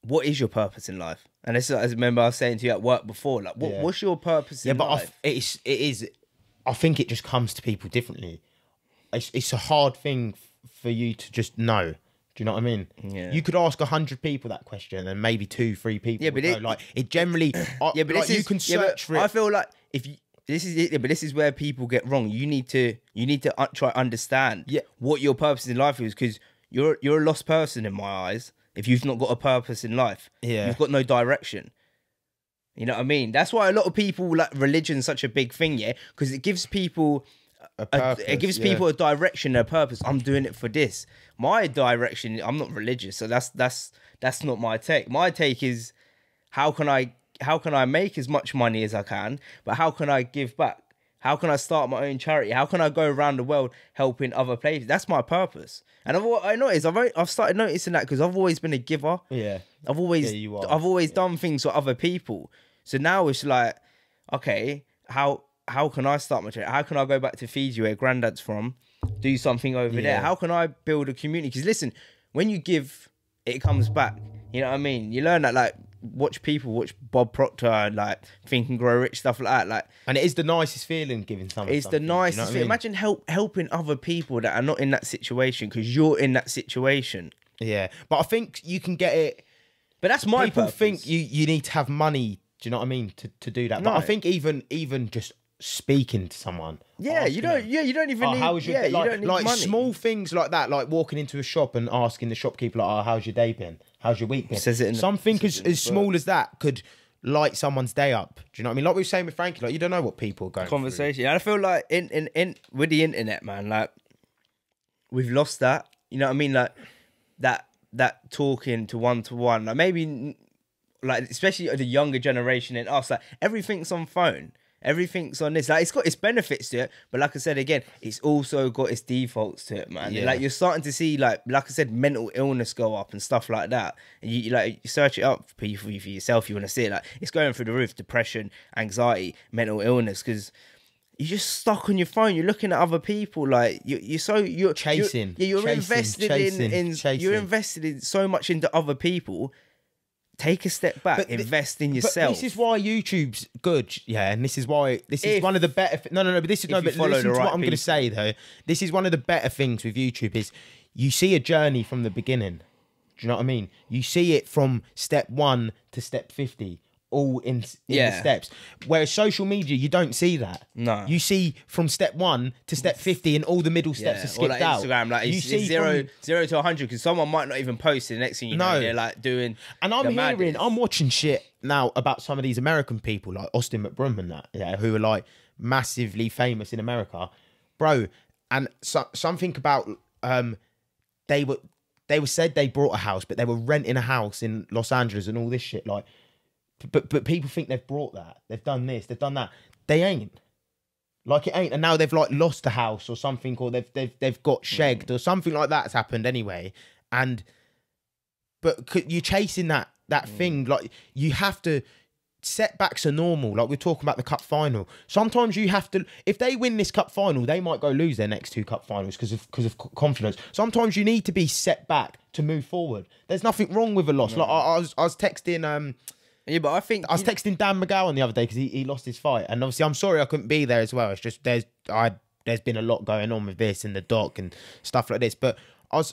what is your purpose in life? And this, I remember I was saying to you at work before, like, what's your purpose in life? It is. I think it just comes to people differently. It's a hard thing for you to just know. Do you know what I mean? Yeah. You could ask 100 people that question, and maybe 2-3 people. Yeah, but it generally. Yeah, but you can search for it. I feel like this is it, but this is where people get wrong. You need to try to understand what your purpose in life is, because you're a lost person in my eyes. If you've not got a purpose in life, you've got no direction. You know what I mean? That's why a lot of people like religion's such a big thing, because it gives people a purpose, it gives people a direction, a purpose. I'm doing it for this. My direction, I'm not religious, so that's not my take. My take is how can I make as much money as I can, but how can I give back? How can I start my own charity? How can I go around the world helping other places? That's my purpose. And I've started noticing that because I've always been a giver. Yeah. I've always done things for other people. So now it's like, okay, how can I start my charity? How can I go back to Fiji where Granddad's from, do something over there? How can I build a community? Because listen, when you give, it comes back. You know what I mean? You learn that, like, watch Bob Proctor and like Think and Grow Rich, stuff like that. Like, and it is the nicest feeling giving someone. It's the nicest feeling. Imagine helping other people that are not in that situation because you're in that situation. Yeah, but I think you can get it. But that's my people purpose. think you need to have money. Do you know what I mean to do that? No. But I think even just speaking to someone. Yeah, you don't even need. How was your day? like, you don't need like money. Small things like that, like walking into a shop and asking the shopkeeper, like, "Oh, how's your day been? How's your week been?" Something as small as that could light someone's day up. Do you know what I mean? Like we were saying with Frankie, like you don't know what people are going conversation. through. And I feel like in with the internet, man, like we've lost that. You know what I mean? Like that talking to one, like maybe like especially the younger generation in us, like everything's on phone. Everything's on this. Like it's got its benefits to it, but like I said again, it's also got its defaults to it, man. Yeah. Like you're starting to see, like I said, mental illness go up and stuff like that. And you search it up for yourself. You want to see it. Like it's going through the roof. Depression, anxiety, mental illness, because you're just stuck on your phone. You're looking at other people. Like you're chasing. You're invested in. You're invested in so much into other people. Take a step back, invest in yourself. But this is why YouTube's good, yeah, and this is why one of the better. But listen to what I'm going to say though. This is one of the better things with YouTube is you see a journey from the beginning. Do you know what I mean? You see it from step 1 to step 50, all in the steps. Whereas social media, you don't see that. No, you see from step 1 to step 50, and all the middle steps are skipped like out. Instagram, like you see zero to 100, because someone might not even post it. The next thing you know, they're like doing. And I'm watching shit now about some of these American people, like Austin McBroom and that, who are like massively famous in America, bro. And something about they were said they bought a house, but they were renting a house in Los Angeles and all this shit, like. But people think they've brought that. They've done this. They've done that. They ain't. Like it ain't. And now they've like lost a house or something, or they've got shagged or something like that's happened anyway. But you're chasing that thing. Like you have to. Setbacks are normal. Like we're talking about the cup final. Sometimes you have to. If they win this cup final, they might go lose their next 2 cup finals because of confidence. Sometimes you need to be set back to move forward. There's nothing wrong with a loss. Like I was texting. Yeah, but I think I was texting Dan McGowan the other day because he lost his fight, and obviously I'm sorry I couldn't be there as well. It's just there's been a lot going on with this and the doc and stuff like this. But I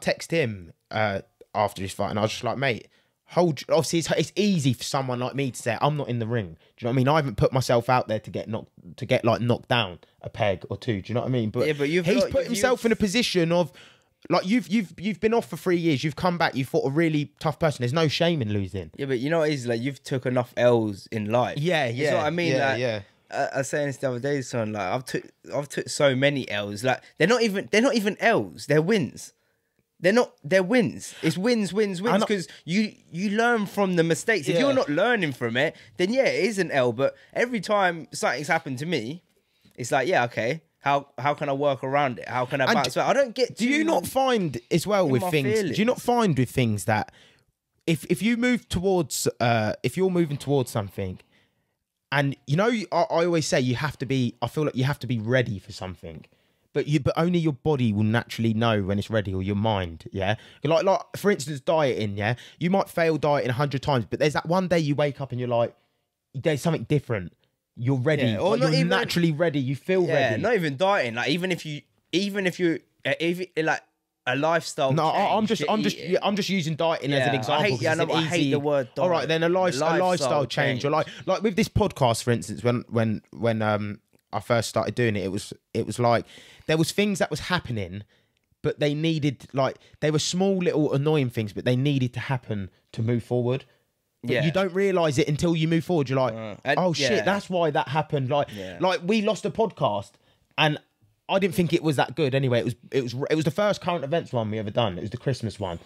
text him after his fight, and I was just like, mate, obviously it's easy for someone like me to say I'm not in the ring. Do you know what I mean? I haven't put myself out there to get knocked down a peg or 2. Do you know what I mean? But he's put himself in a position of. Like you've been off for 3 years, you've come back, you fought a really tough person. There's no shame in losing. Yeah, but you know what it is, like you've took enough L's in life. Yeah. You know what I mean? I was saying this the other day, son. Like I've took so many L's. Like they're not even L's. They're wins. They're wins. It's wins because you learn from the mistakes. If you're not learning from it, then it is an L. But every time something's happened to me, it's like okay. How can I work around it? How can I bounce back? I don't get. Do you not find as well with things? Feelings. Do you not find with things that if you move towards if you're moving towards something, and you know I always say you have to be. I feel like you have to be ready for something, but only your body will naturally know when it's ready, or your mind. Yeah, like for instance, dieting. Yeah, you might fail dieting 100 times, but there's that one day you wake up and you're like, there's something different. You're ready, or like you're naturally ready. You feel ready. Not even dieting. Like even if you like a lifestyle. No, change, I'm just using dieting as an example. I hate the word diet. All right, then a lifestyle change, or like with this podcast, for instance, when I first started doing it, it was like there was things that was happening, but they were small little annoying things, but they needed to happen to move forward. But you don't realise it until you move forward. You're like, shit, that's why that happened. Like we lost a podcast, and I didn't think it was that good. Anyway, it was the first current events one we ever done. It was the Christmas one.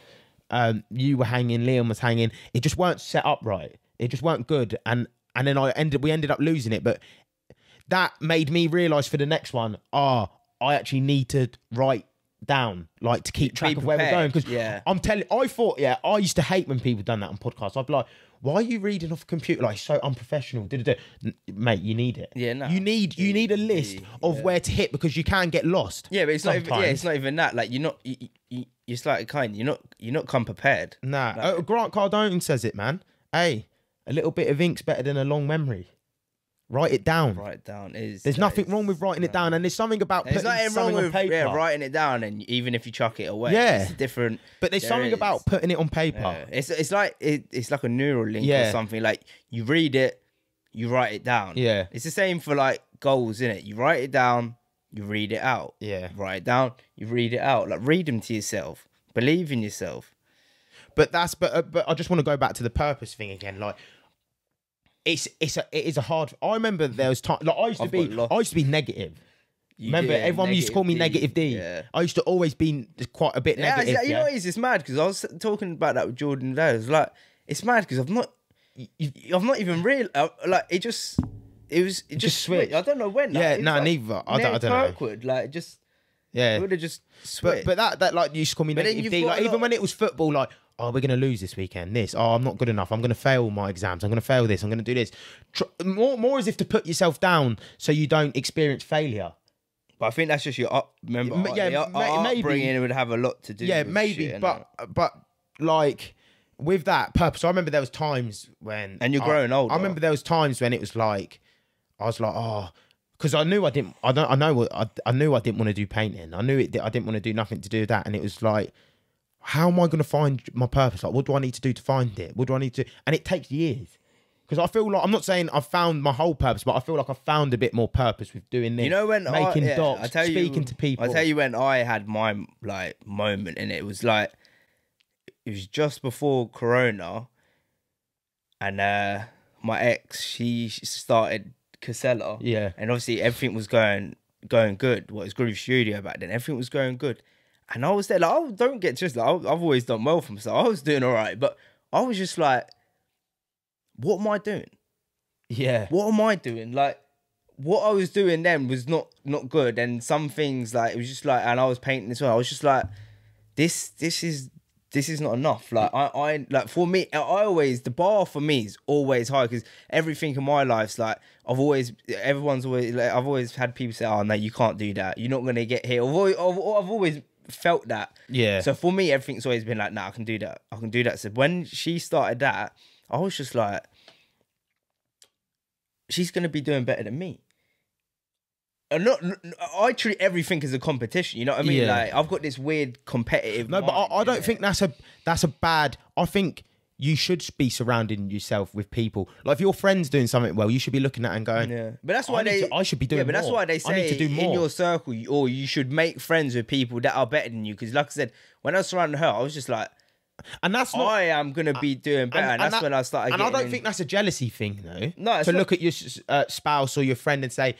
You were hanging, Liam was hanging. It just weren't set up right. It just weren't good. And then we ended up losing it. But that made me realise for the next one, I actually need to write down, like, to keep track of where we're going. Because I used to hate when people done that on podcasts. I'd be like, why are you reading off a computer? Like, so unprofessional. Mate, you need it. Yeah, no. You need a list of where to hit, because you can get lost. Yeah, but it's not even that. Like, you're not come prepared. Nah. Like, Grant Cardone says it, man. hey, a little bit of ink's better than a long memory. Write it down. Write it down. There's nothing wrong with writing it down, and there's something about putting something on paper. Yeah, writing it down, and even if you chuck it away, it's different. But there's something about putting it on paper. Yeah. It's like a neural link or something. Like you read it, you write it down. Yeah, it's the same for like goals, innit? You write it down, you read it out. Yeah, write it down, you read it out. Like read them to yourself. Believe in yourself. But I just want to go back to the purpose thing again. Like. It is a hard. I remember there was time. Like I used to be negative. Remember, everyone used to call me Negative D. Yeah. I used to always be quite a bit negative. You know, it's mad because I was talking about that with Jordan today. I was like, it's mad because I've not even real like it just switched. I don't know when. Like, neither. I don't know. Like just it would have just switched. But that like you used to call me Negative D. Like even when it was football, like. Oh, we're going to lose this weekend. I'm not good enough. I'm going to fail my exams. I'm going to fail this. I'm going to do this. More as if to put yourself down so you don't experience failure. But I think that's just your remember. Maybe upbringing would have a lot to do. Yeah, with maybe. Shit, but like with that purpose, I remember there was times when you're growing older. I remember there was times when it was like I was like, because I knew I didn't. I knew I didn't want to do painting. I knew I didn't want to do nothing to do with that, and it was like. How am I going to find my purpose? Like, what do I need to do to find it? What do I need to do? And it takes years. Because I feel like, I'm not saying I've found my whole purpose, but I feel like I've found a bit more purpose with doing this. You know, when making docs, speaking to people. I tell you when I had my like moment, and it was like, it was just before Corona, and my ex, she started Casella. Yeah. And obviously everything was going good. What was Curious Studio back then? Everything was going good. And I was there, like, oh, don't get just like, I've always done well for myself. I was doing all right, but I was just like, what am I doing? Yeah. What am I doing? Like, what I was doing then was not good. And some things, like, it was just like, and I was painting as well. I was just like, this is not enough. Like, I like, for me, the bar for me is always high because everything in my life's like, I've always had people say, oh, no, you can't do that. You're not going to get here. I've always felt that. Yeah. So for me, everything's always been like, nah, I can do that. I can do that. So when she started that, I was just like, she's going to be doing better than me. And I treat everything as a competition. You know what I mean? Yeah. Like, I've got this weird competitive. No, but I don't think that's a bad. I think you should be surrounding yourself with people. Like if your friend's doing something well, you should be looking at it and going, yeah. But that's why I should be doing. Yeah, but more. that's why they say I need to do more. In your circle, or you should make friends with people that are better than you. Because, like I said, when I was surrounding her, I was just like, and that's not. I am gonna be doing better, and that's when I started. And I don't think that's a jealousy thing, though. No, to look at your spouse or your friend and say.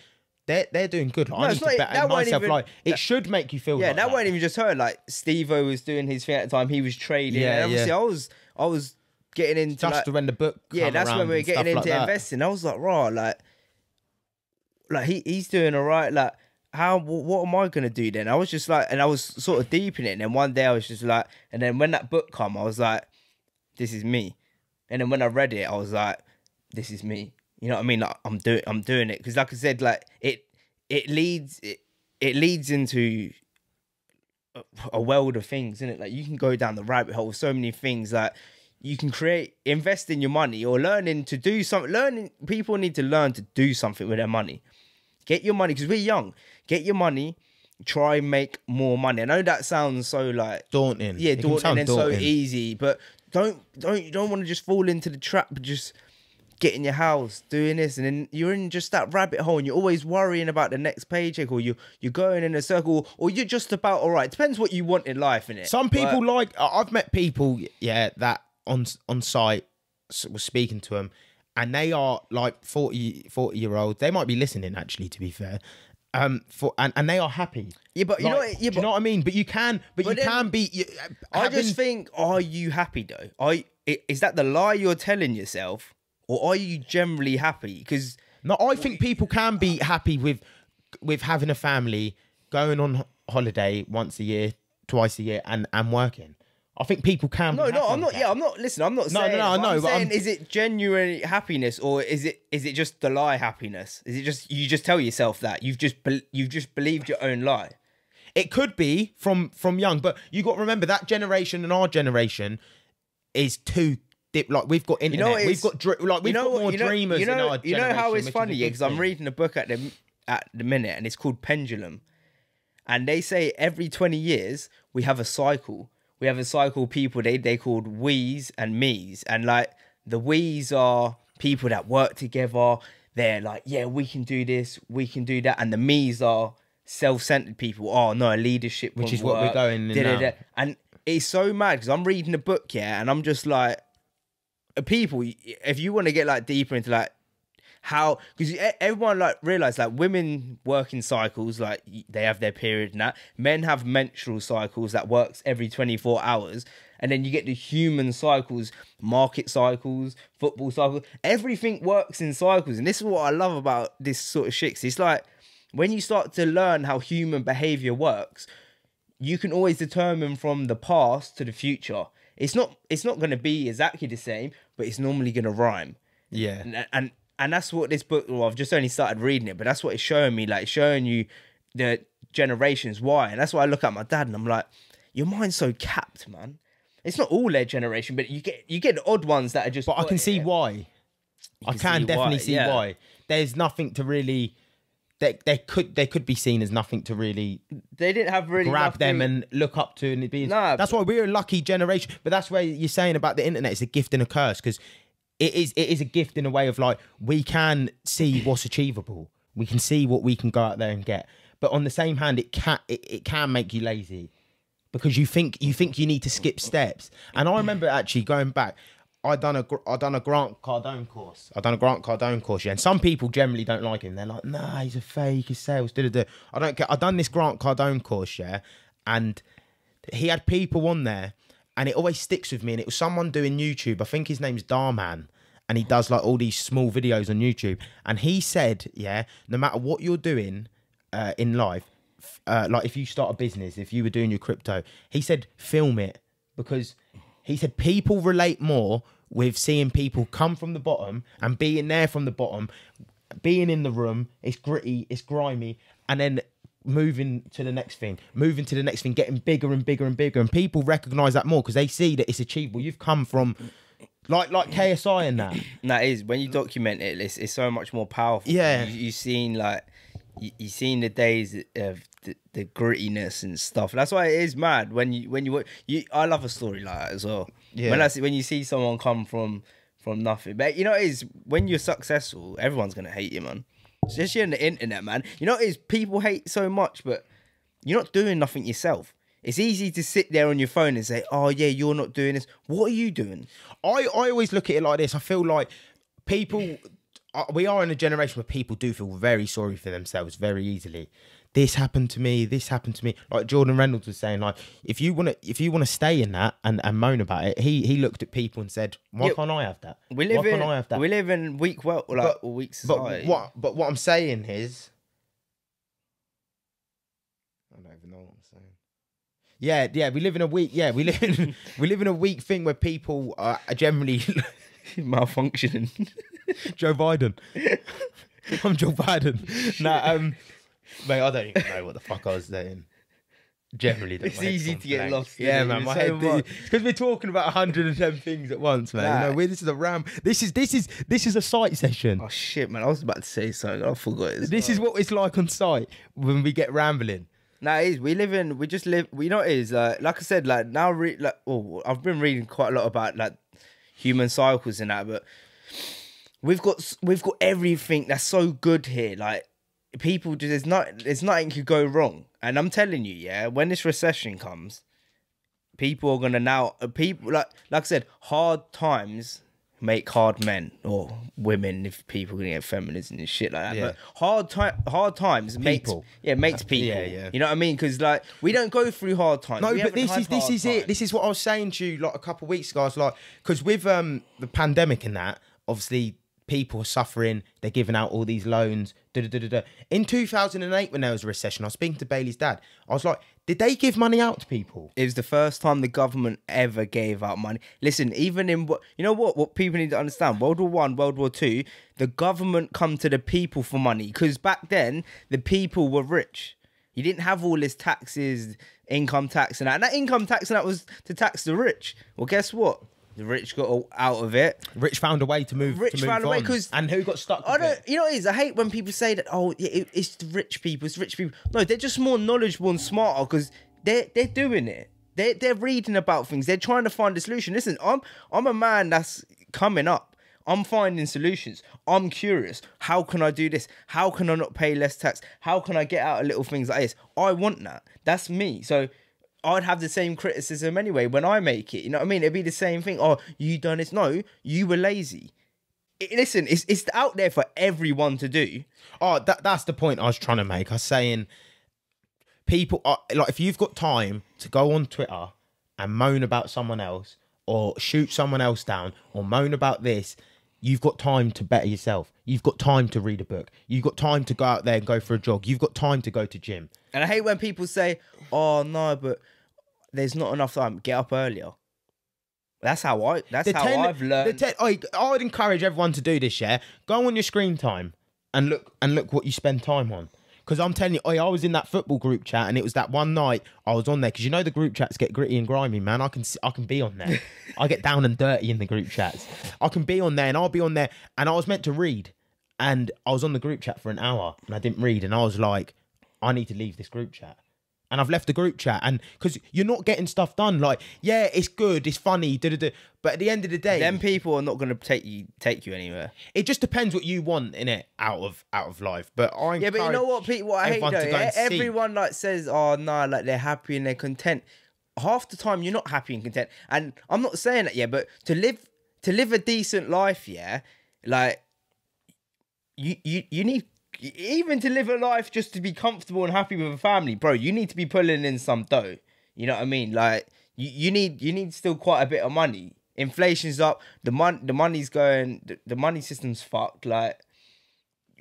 They're doing good. Like, I need to better myself. Like it should make you feel. Yeah, like that wasn't even just her. Like Steve-O was doing his thing at the time. He was trading. Yeah, and obviously I was getting into just to when the book. Yeah, that's when we were getting into investing. I was like, raw, like he's doing all right. Like what am I gonna do then? I was just like, and I was sort of deep in it. And then one day I was just like, and then when that book come, I was like, this is me. And then when I read it, I was like, this is me. You know what I mean? Like, I'm doing it because, like I said, like it leads into a world of things, isn't it? Like you can go down the rabbit hole with so many things. Like you can invest in your money or learning to do something. People need to learn to do something with their money. Get your money because we're young. Get your money. Try and make more money. I know that sounds so like daunting. Yeah, daunting and so easy, but you don't want to just fall into the trap. But just get in your house, doing this, and then you're in just that rabbit hole and you're always worrying about the next paycheck, or you're going in a circle, or you're just about all right. Depends what you want in life, innit? Some people I've met people, that on site was speaking to them, and they are like 40-year-olds. They might be listening, actually, to be fair. And they are happy. Yeah, but you know, do you know what I mean? But you can be. I just think, are you happy though? Is that the lie you're telling yourself? Or are you generally happy? Because no, I think people can be happy with having a family, going on holiday once a year, twice a year, and working. I think people can. No, I'm not. Yeah, I'm not. Listen, I'm not saying. No, I'm saying, is it genuine happiness, or is it just the lie happiness? Is it just you just tell yourself that you've just believed your own lie? It could be from young, but you got to remember that generation and our generation is two like we've got internet, we've got more dreamers in our generation. You know how it's funny, because I'm reading a book at the minute, and it's called Pendulum, and they say every 20 years we have a cycle. We have a cycle of people they called we's and me's, and like the we's are people that work together. They're like, yeah, we can do this, we can do that, and the me's are self-centered people. Oh no, leadership, which is what we're going in now. And it's so mad because I'm reading a book, yeah, and I'm just like, people, if you want to get like deeper into like how, because everyone like realize like women work in cycles, like they have their period and that. Men have menstrual cycles that works every 24 hours, and then you get the human cycles, market cycles, football cycles. Everything works in cycles, and this is what I love about this sort of shit. 'Cause it's like when you start to learn how human behavior works, you can always determine from the past to the future. It's not going to be exactly the same, but it's normally going to rhyme. Yeah. And that's what this book, well, I've just only started reading it, but that's what it's showing me, like showing you the generations why. And that's why I look at my dad and I'm like, your mind's so capped, man. It's not all their generation, but you get the odd ones that are just... But I can see why. I can definitely see why. There's nothing to really... They could be seen as nothing to really. They didn't have really grab them and look up to, and it being. No, that's why we're a lucky generation. But that's where you're saying about the internet. It's a gift and a curse, because it is a gift in a way of like we can see what's achievable. We can see what we can go out there and get. But on the same hand, it can make you lazy, because you think you need to skip steps. And I remember actually going back. I done a Grant Cardone course. Yeah. And some people generally don't like him. They're like, nah, he's a fake, he's sales. I don't care. I done this Grant Cardone course, yeah, and he had people on there, and it always sticks with me. And it was someone doing YouTube. I think his name's Darman, and he does like all these small videos on YouTube. And he said, yeah, no matter what you're doing in life, like if you start a business, if you were doing your crypto, he said film it, because he said people relate more with seeing people come from the bottom and being there from the bottom, being in the room. It's gritty, it's grimy, and then moving to the next thing, getting bigger and bigger and bigger. And people recognise that more because they see that it's achievable. You've come from like KSI and that. That is, when you document it, it's so much more powerful. Yeah, you've seen like you've seen the days of the grittiness and stuff. That's why it is mad when you I love a story like that as well. Yeah. When you see someone come from nothing, but you know it is, when you're successful, everyone's gonna hate you, man. Especially on the internet, man. You know it is, people hate so much, but you're not doing nothing yourself. It's easy to sit there on your phone and say, "Oh yeah, you're not doing this." What are you doing? I always look at it like this. I feel like people. We are in a generation where people do feel very sorry for themselves very easily. This happened to me. Like Jordan Reynolds was saying, like if you want to stay in that and moan about it, he looked at people and said, "Why can't I have that? We live in weak society." But what I'm saying is, I don't even know what I'm saying. Yeah, we live in a weak. Yeah, we live in a weak thing where people are generally malfunctioning. Joe Biden. I'm Joe Biden. Mate, I don't even know what the fuck I was saying. Generally, it's easy to get lost. Yeah, man. My head, because we're talking about 110 things at once, man. Nah. You know, this is a ram. This is a site session. Oh shit, man! I was about to say something. I forgot. This is what it's like on site when we get rambling. Nah, it is. We just live. We know it is. Like I said, like now, I've been reading quite a lot about like human cycles and that, but we've got everything that's so good here. Like people, there's nothing could go wrong. And I'm telling you, yeah, when this recession comes, people are gonna like I said, hard times make hard men or women, if people are gonna get feminism and shit like that. Yeah. But hard times makes people. Yeah. You know what I mean? Because like we don't go through hard times. No, but this is it. This is what I was saying to you like a couple of weeks ago. I was like, because with the pandemic and that, obviously people are suffering. They're giving out all these loans. In 2008, when there was a recession, I was speaking to Bailey's dad. I was like, did they give money out to people? It was the first time the government ever gave out money. Listen, even in what people need to understand, World War I, World War II, the government come to the people for money, because back then the people were rich. You didn't have all this taxes, income tax and that. And that income tax and that was to tax the rich. Well, guess what? The rich got out of it. Rich found a way to move. Rich found a way because and who got stuck? I don't. You know what it is? I hate when people say that. Oh, it's the rich people. It's rich people. No, they're just more knowledgeable and smarter because they're doing it. They're reading about things. They're trying to find a solution. Listen, I'm a man that's coming up. I'm finding solutions. I'm curious. How can I do this? How can I not pay less tax? How can I get out of little things like this? I want that. That's me. So I'd have the same criticism anyway when I make it. You know what I mean? It'd be the same thing. Oh, you done this. No, you were lazy. Listen, it's out there for everyone to do. Oh, that's the point I was trying to make. I was saying people, like, if you've got time to go on Twitter and moan about someone else or shoot someone else down or moan about this, you've got time to better yourself. You've got time to read a book. You've got time to go out there and go for a jog. You've got time to go to gym. And I hate when people say, oh, no, but there's not enough time. Get up earlier. That's how I've learned. I'd encourage everyone to do this, yeah? Go on your screen time and look what you spend time on. Because I'm telling you, I was in that football group chat and it was that one night I was on there. Because you know the group chats get gritty and grimy, man. I can be on there. I get down and dirty in the group chats. I can be on there and I'll be on there. And I was meant to read. And I was on the group chat for an hour and I didn't read. And I was like, I need to leave this group chat. And I've left the group chat, and because you're not getting stuff done. Like, yeah, it's good, it's funny, but at the end of the day, them people are not going to take you anywhere. It just depends what you want in it out of life. But I but you know what, people, I hate though. Everyone like says, oh no, like they're happy and they're content. Half the time, you're not happy and content. And I'm not saying that, yeah, but to live a decent life, yeah, like you need. Even to live a life just to be comfortable and happy with a family, bro, you need to be pulling in some dough. You know what I mean? Like you need still quite a bit of money. Inflation's up, the money's going, the money system's fucked. Like,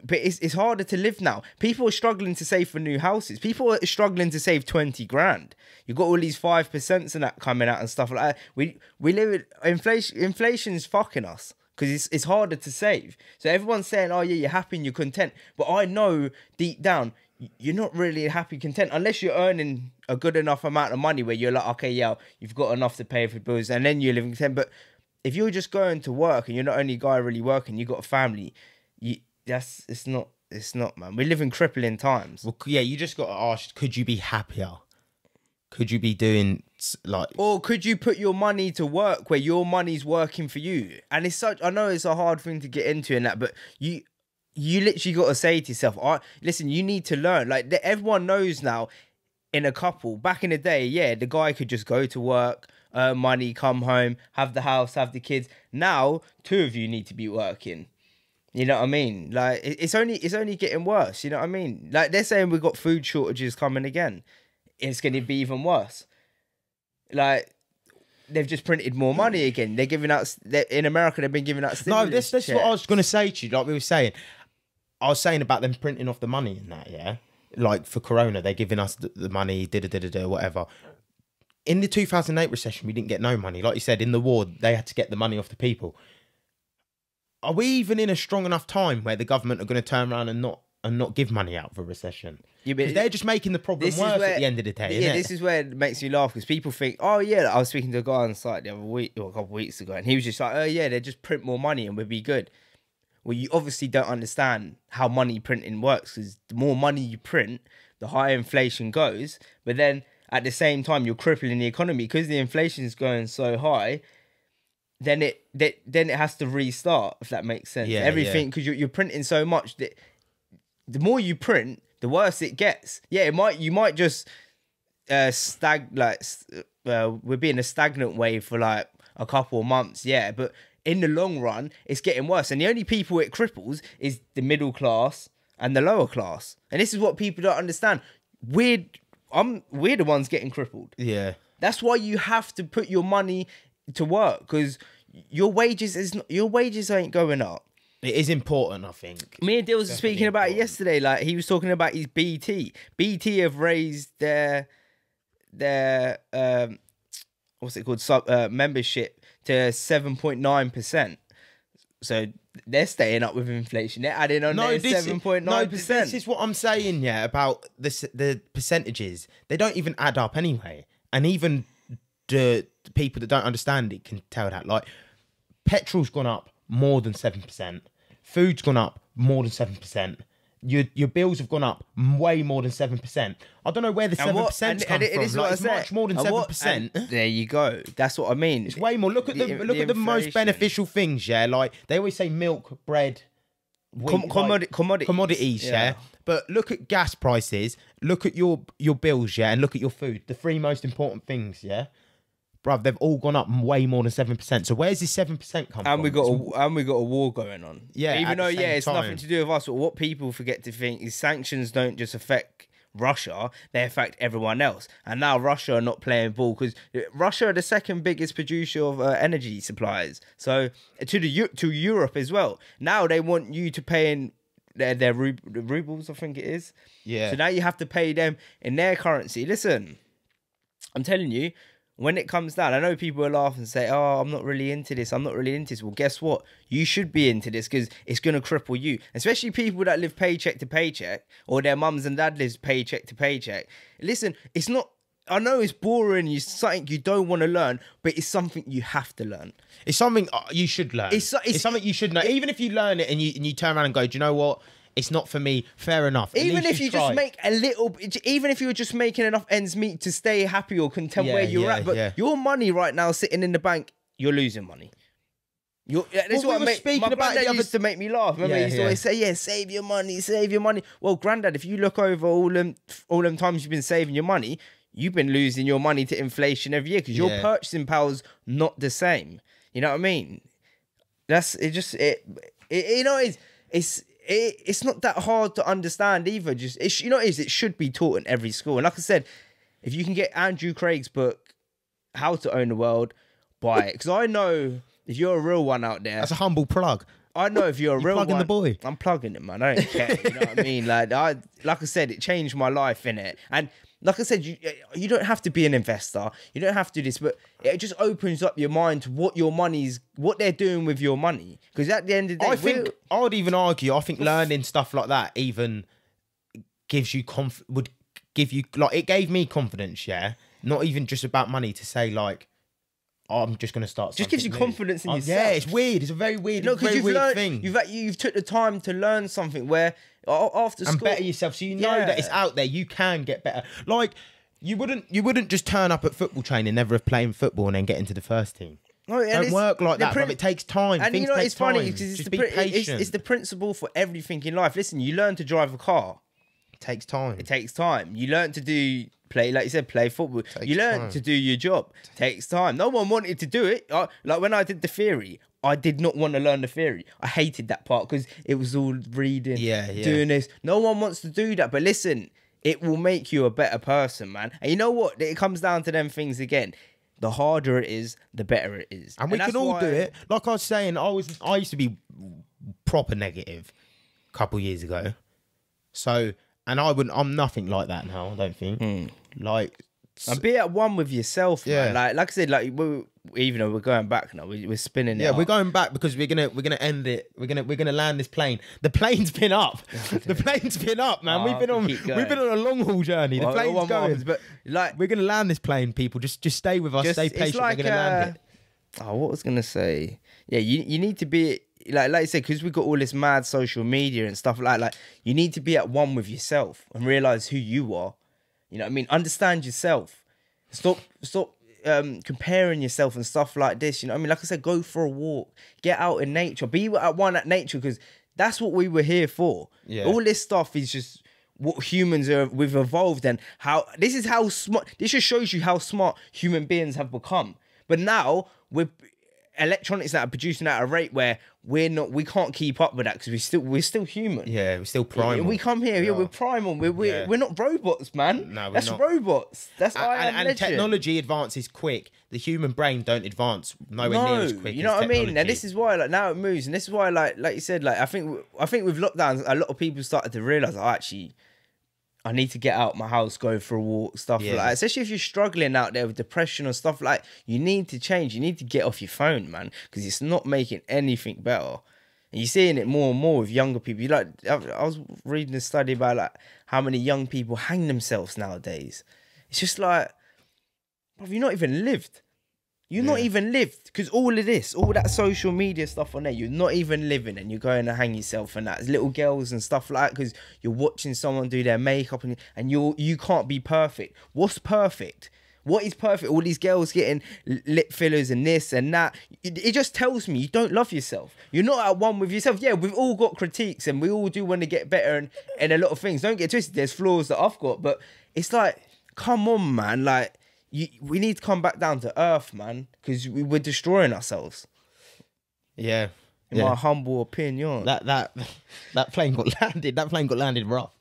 but it's harder to live now. People are struggling to save for new houses. People are struggling to save 20 grand. You've got all these 5% and that coming out and stuff like that. We live with inflation. Inflation's fucking us. Because it's harder to save. So everyone's saying, oh, yeah, you're happy and you're content. But I know deep down, you're not really happy, content, unless you're earning a good enough amount of money where you're like, okay, yeah, you've got enough to pay for bills and then you're living content. But if you're just going to work and you're not the only guy really working, you've got a family, it's not, man. We live in crippling times. Well, yeah, you just got to ask, could you be happier? Could you be doing like... Or could you put your money to work where your money's working for you? And it's such... I know it's a hard thing to get into in that, but you literally got to say to yourself, listen, you need to learn. Like, everyone knows now in a couple. Back in the day, yeah, the guy could just go to work, earn money, come home, have the house, have the kids. Now, two of you need to be working. You know what I mean? Like, it's only getting worse. You know what I mean? Like, they're saying we've got food shortages coming again. It's going to be even worse. Like, they've just printed more money again. They're giving out... in America, they've been giving out stimulus. No, this is what I was going to say to you. Like we were saying. I was saying about them printing off the money and that, yeah? Like, for Corona, they're giving us the money, whatever. In the 2008 recession, we didn't get no money. Like you said, in the war, they had to get the money off the people. Are we even in a strong enough time where the government are going to turn around and not give money out for recession? Yeah, but they're just making the problem worse at the end of the day. Yeah, this is where it makes me laugh because people think, oh yeah, I was speaking to a guy on site the other week or a couple of weeks ago, and he was just like, oh yeah, they just print more money and we'll be good. Well, you obviously don't understand how money printing works because the more money you print, the higher inflation goes. But then at the same time, you're crippling the economy because the inflation is going so high. Then it has to restart, if that makes sense. Yeah, everything because you're printing so much that the more you print, the worse it gets. Yeah, you might just we're being a stagnant way for like a couple of months, yeah, but in the long run, it's getting worse. And the only people it cripples is the middle class and the lower class. And this is what people don't understand. We're the ones getting crippled. Yeah. That's why you have to put your money to work because your wages ain't going up. It is important, I think. Me and Dill was speaking about it yesterday. Like, he was talking about his BT. BT have raised their what's it called, membership to 7.9%. So they're staying up with inflation. They're adding on 7.9%. No, this is what I'm saying, yeah, about the percentages. They don't even add up anyway. And even the people that don't understand it can tell that. Like, petrol's gone up more than 7%. Food's gone up more than 7%. Your bills have gone up way more than 7%. I don't know where the 7% come from. Like, it's much more than 7%. There you go. That's what I mean. It's way more. Look at the most beneficial things. Yeah, like they always say, milk, bread, wheat, commodities. Yeah. But look at gas prices. Look at your bills. Yeah, and look at your food. The three most important things. Yeah. Bruv, they've all gone up way more than 7%. So where's this 7% come from? And we got a war going on. Yeah, even though it's nothing to do with us. But what people forget to think is sanctions don't just affect Russia; they affect everyone else. And now Russia are not playing ball because Russia are the second biggest producer of energy supplies. So to Europe as well. Now they want you to pay in their rubles, I think it is. Yeah. So now you have to pay them in their currency. Listen, I'm telling you. When it comes down, I know people will laugh and say, oh, I'm not really into this. I'm not really into this. Well, guess what? You should be into this because it's going to cripple you. Especially people that live paycheck to paycheck or their mums and dad lives paycheck to paycheck. Listen, it's not... I know it's boring. It's something you don't want to learn, but it's something you have to learn. It's something you should learn. It's something you should know. Even if you learn it and you turn around and go, do you know what? It's not for me. Fair enough. Even if you just make a little, even if you're just making enough ends meet to stay happy or content where you're at, but your money right now sitting in the bank, you're losing money. This is what my granddad used to make me laugh. Remember, he used to always say, "Yeah, save your money, save your money." Well, granddad, if you look over all them times you've been saving your money, you've been losing your money to inflation every year because your purchasing power's not the same. You know what I mean? That's it. Just it. You know, it's not that hard to understand either. Just it should be taught in every school. And like I said, if you can get Andrew Craig's book, How to Own the World, buy it. Because I know if you're a real one out there, that's a humble plug. I know if you're a real one, plugging the boy. I'm plugging it, man. I don't care. You know what I mean? Like I said, it changed my life, innit? And like I said, you don't have to be an investor. You don't have to do this, but it just opens up your mind to what they're doing with your money. Because at the end of the day, I would even argue, I think learning stuff like that even gives you it gave me confidence, yeah? Not even just about money to say like, oh, I'm just going to start something just gives you confidence in yourself. Yeah, it's weird. It's a very weird, thing. You've took the time to learn something where after school... And better yourself. So you know that it's out there. You can get better. Like, you wouldn't just turn up at football training, never have played football and then get into the first team. No, it don't work like that, but it takes time. And things it's funny because be patient. It's the principle for everything in life. Listen, you learn to drive a car. It takes time. It takes time. You learn to play, like you said, play football. You learn to do your job. It takes time. No one wanted to do it. Like when I did the theory, I did not want to learn the theory. I hated that part because it was all reading, doing this. No one wants to do that. But listen, it will make you a better person, man. And you know what? It comes down to them things again. The harder it is, the better it is. And we can all do it. Like I was saying, I used to be proper negative a couple of years ago. So, and I'm nothing like that now, I don't think. Like, and be at one with yourself, man. Like I said, like even though we're going back now, we're spinning it. Yeah, we're going back because we're gonna end it. We're gonna land this plane. The plane's been up. The plane's been up, man. We've been on a long haul journey. The plane's going, but like we're gonna land this plane. People, just stay with us. Stay patient. We're gonna land it. Oh, what was I gonna say? Yeah, you need to be like I said, because we've got all this mad social media and stuff like you need to be at one with yourself and realize who you are. You know what I mean? Understand yourself. Stop comparing yourself and stuff like this. You know what I mean? Like I said, go for a walk. Get out in nature. Be at one at nature because that's what we were here for. Yeah. All this stuff is just what humans we've evolved and this is how smart. This just shows you how smart human beings have become. But now we're electronics that are producing at a rate where we can't keep up with that because we're still human. Yeah, we're still primal. We come here, we're primal. We're not robots, man. No, that's not. Robots. That's and technology advances quick. The human brain don't advance nowhere near as quick. You know what I mean? And this is why now it moves, and this is why like you said, like I think with lockdowns, a lot of people started to realize, I need to get out my house, go for a walk, stuff like that. Especially if you're struggling out there with depression or stuff like that, you need to change. You need to get off your phone, man, because it's not making anything better. And you're seeing it more and more with younger people. I was reading a study about like how many young people hang themselves nowadays. It's just like, Bruv, you're not even lived. You're not even lived, because all of this, all that social media stuff on there, you're not even living, and you're going to hang yourself and that. Little girls and stuff like that, because you're watching someone do their makeup and you can't be perfect. What's perfect? What is perfect? All these girls getting lip fillers and this and that. It just tells me you don't love yourself. You're not at one with yourself. Yeah, we've all got critiques and we all do want to get better and a lot of things. Don't get twisted. There's flaws that I've got, but it's like, come on, man. Like, we need to come back down to earth, man, because we're destroying ourselves. Yeah. In my humble opinion. That plane got landed. That plane got landed rough.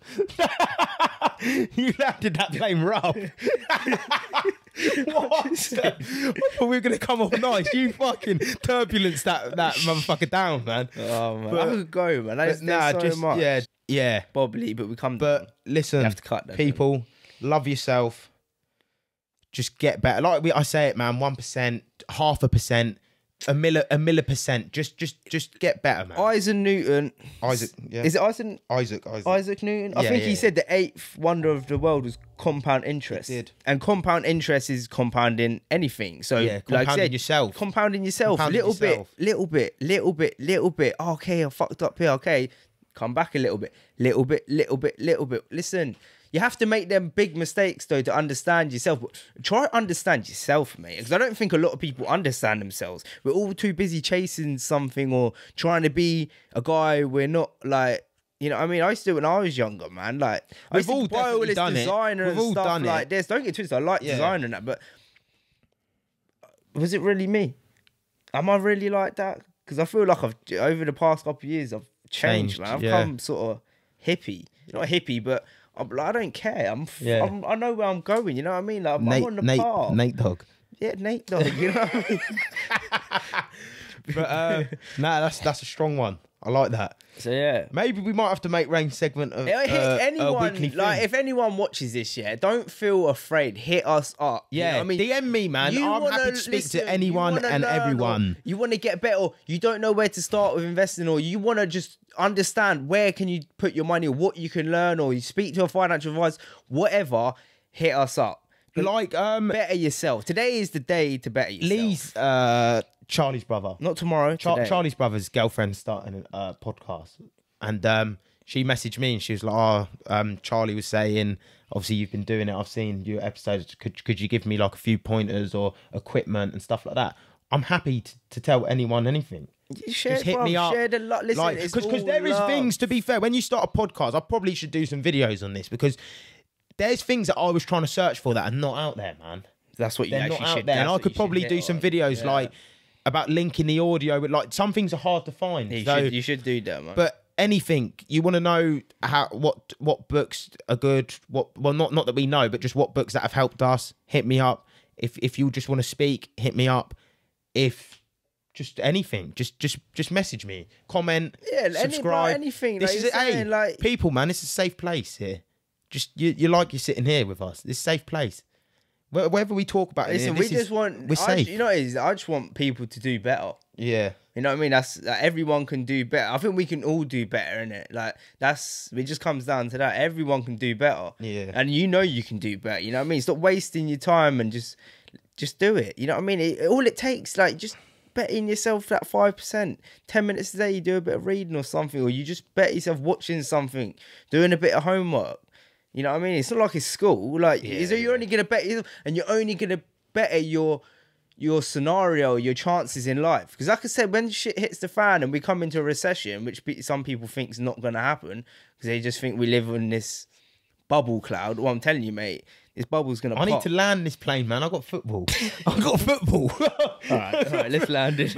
You landed that plane rough. What? I thought we were going to come off nice. You fucking turbulence that motherfucker down, man. Oh, man. I could go, man. There's so much. Yeah. Bobbly, but we come But down. listen, You have to cut that, people, love yourself. Just get better. Like I say it, man, 1%, 0.5%, a milli%. Just get better, man. Isaac Newton. Isaac, yeah. Is it Isaac? Isaac Newton? I think he said the 8th wonder of the world was compound interest. He did. And compound interest is compounding anything. So, like I said, yourself. Compounding yourself. Little bit. Okay, I fucked up here. Okay, come back a little bit. Little bit. Listen. You have to make them big mistakes, though, to understand yourself. Try to understand yourself, mate. Because I don't think a lot of people understand themselves. We're all too busy chasing something or trying to be a guy. We're not like, you know what I mean? I used to do it when I was younger, man. Like, I used to buy all this designer and stuff like this. Don't get twisted. I like designer and that, but was it really me? Am I really like that? Because I feel like over the past couple of years, I've changed, man. I've come sort of hippie. Not hippie, but I don't care. I know where I'm going. You know what I mean? Like, I'm on the path. Nate Dogg. Yeah, Nate Dogg. You know what I mean? But that's a strong one. I like that. So yeah, maybe we might have to make Rain's segment of anyone, a weekly thing. Like, if anyone watches this, don't feel afraid. Hit us up. Yeah, you know what I mean, DM me, man. I'm happy to speak to anyone and everyone. You want to get better, or you don't know where to start with investing, or you want to just understand where can you put your money, or what you can learn, or you speak to a financial advisor, whatever. Hit us up. Like better yourself. Today is the day to better yourself. Lee's Charlie's brother. Not tomorrow. Charlie's brother's girlfriend starting a podcast, and she messaged me and she was like, Charlie was saying, obviously you've been doing it. I've seen your episodes. Could you give me like a few pointers or equipment and stuff like that? I'm happy to tell anyone anything. Just hit me up. Share the listen, because there is things, to be fair, when you start a podcast, I probably should do some videos on this, because there's things that I was trying to search for that are not out there, man. That's what you actually should. And I could probably do some videos like about linking the audio, but like some things are hard to find. You should do that, man. But anything you want to know, what books are good, not that we know, but just what books that have helped us, hit me up. If you just want to speak, hit me up. If just anything, just message me, comment, subscribe. Anything. This is it. Hey, people, man, it's a safe place here. Just you're sitting here with us. It's a safe place. Whatever we talk about, listen, we're safe. You know what it is? I just want people to do better. Yeah, you know what I mean. That's everyone can do better. I think we can all do better, innit? Like it just comes down to that. Everyone can do better. Yeah, and you can do better. You know what I mean? Stop wasting your time and just do it. You know what I mean? All it takes, like, just betting yourself that 5%. 10 minutes a day, you do a bit of reading or something, or you just bet yourself watching something, doing a bit of homework. You know what I mean? It's not like it's school. Like, you're only going to bet yourself, and you're only going to better your scenario, your chances in life. Because like I said, when shit hits the fan and we come into a recession, which some people think is not going to happen, because they just think we live in this bubble cloud. Well, I'm telling you, mate, this bubble's going to pop. I need to land this plane, man. I got football. All right, let's land it.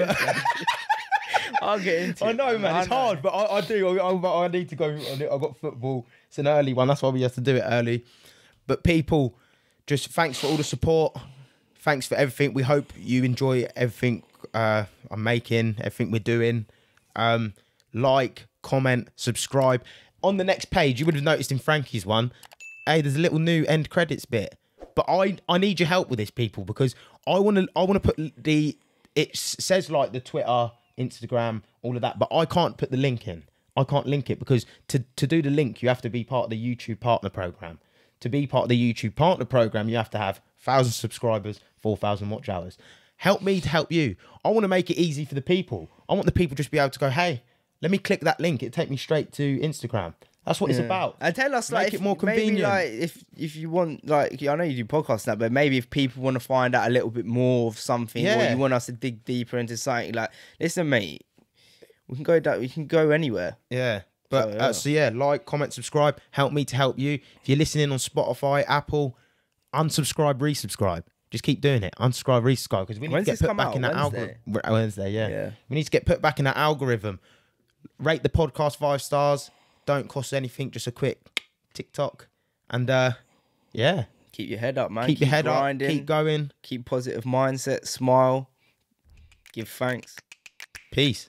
I'll get into it. I know, man. It's hard, but I do. I need to go. I've got football. It's an early one. That's why we have to do it early. But people, just thanks for all the support. Thanks for everything. We hope you enjoy everything I'm making, everything we're doing. Like, comment, subscribe. On the next page, you would have noticed in Frankie's one, hey, there's a little new end credits bit. But I need your help with this, people, because I want to put it says like the Twitter, Instagram, all of that, but I can't put the link in. I can't link it because to do the link, you have to be part of the YouTube partner program. to be part of the YouTube partner program, you have to have 1,000 subscribers, 4,000 watch hours. Help me to help you. I want to make it easy for the people. I want the people just be able to go, hey, let me click that link. It'll take me straight to Instagram. That's what it's about. And tell us, like, make it more convenient. Maybe, like, if you want, like, I know you do podcasts now, but maybe if people want to find out a little bit more of something, or you want us to dig deeper into something, like, listen, mate, we can go anywhere. Yeah. But so like, comment, subscribe. Help me to help you. If you're listening on Spotify, Apple, unsubscribe, resubscribe. Just keep doing it. Unsubscribe, resubscribe, because we need to get put back in that algorithm. Wednesday, yeah. We need to get put back in that algorithm. Rate the podcast 5 stars. Don't cost anything, just a quick TikTok. And yeah. Keep your head up, man. Keep your head grinding, up. Keep going. Keep positive mindset. Smile. Give thanks. Peace.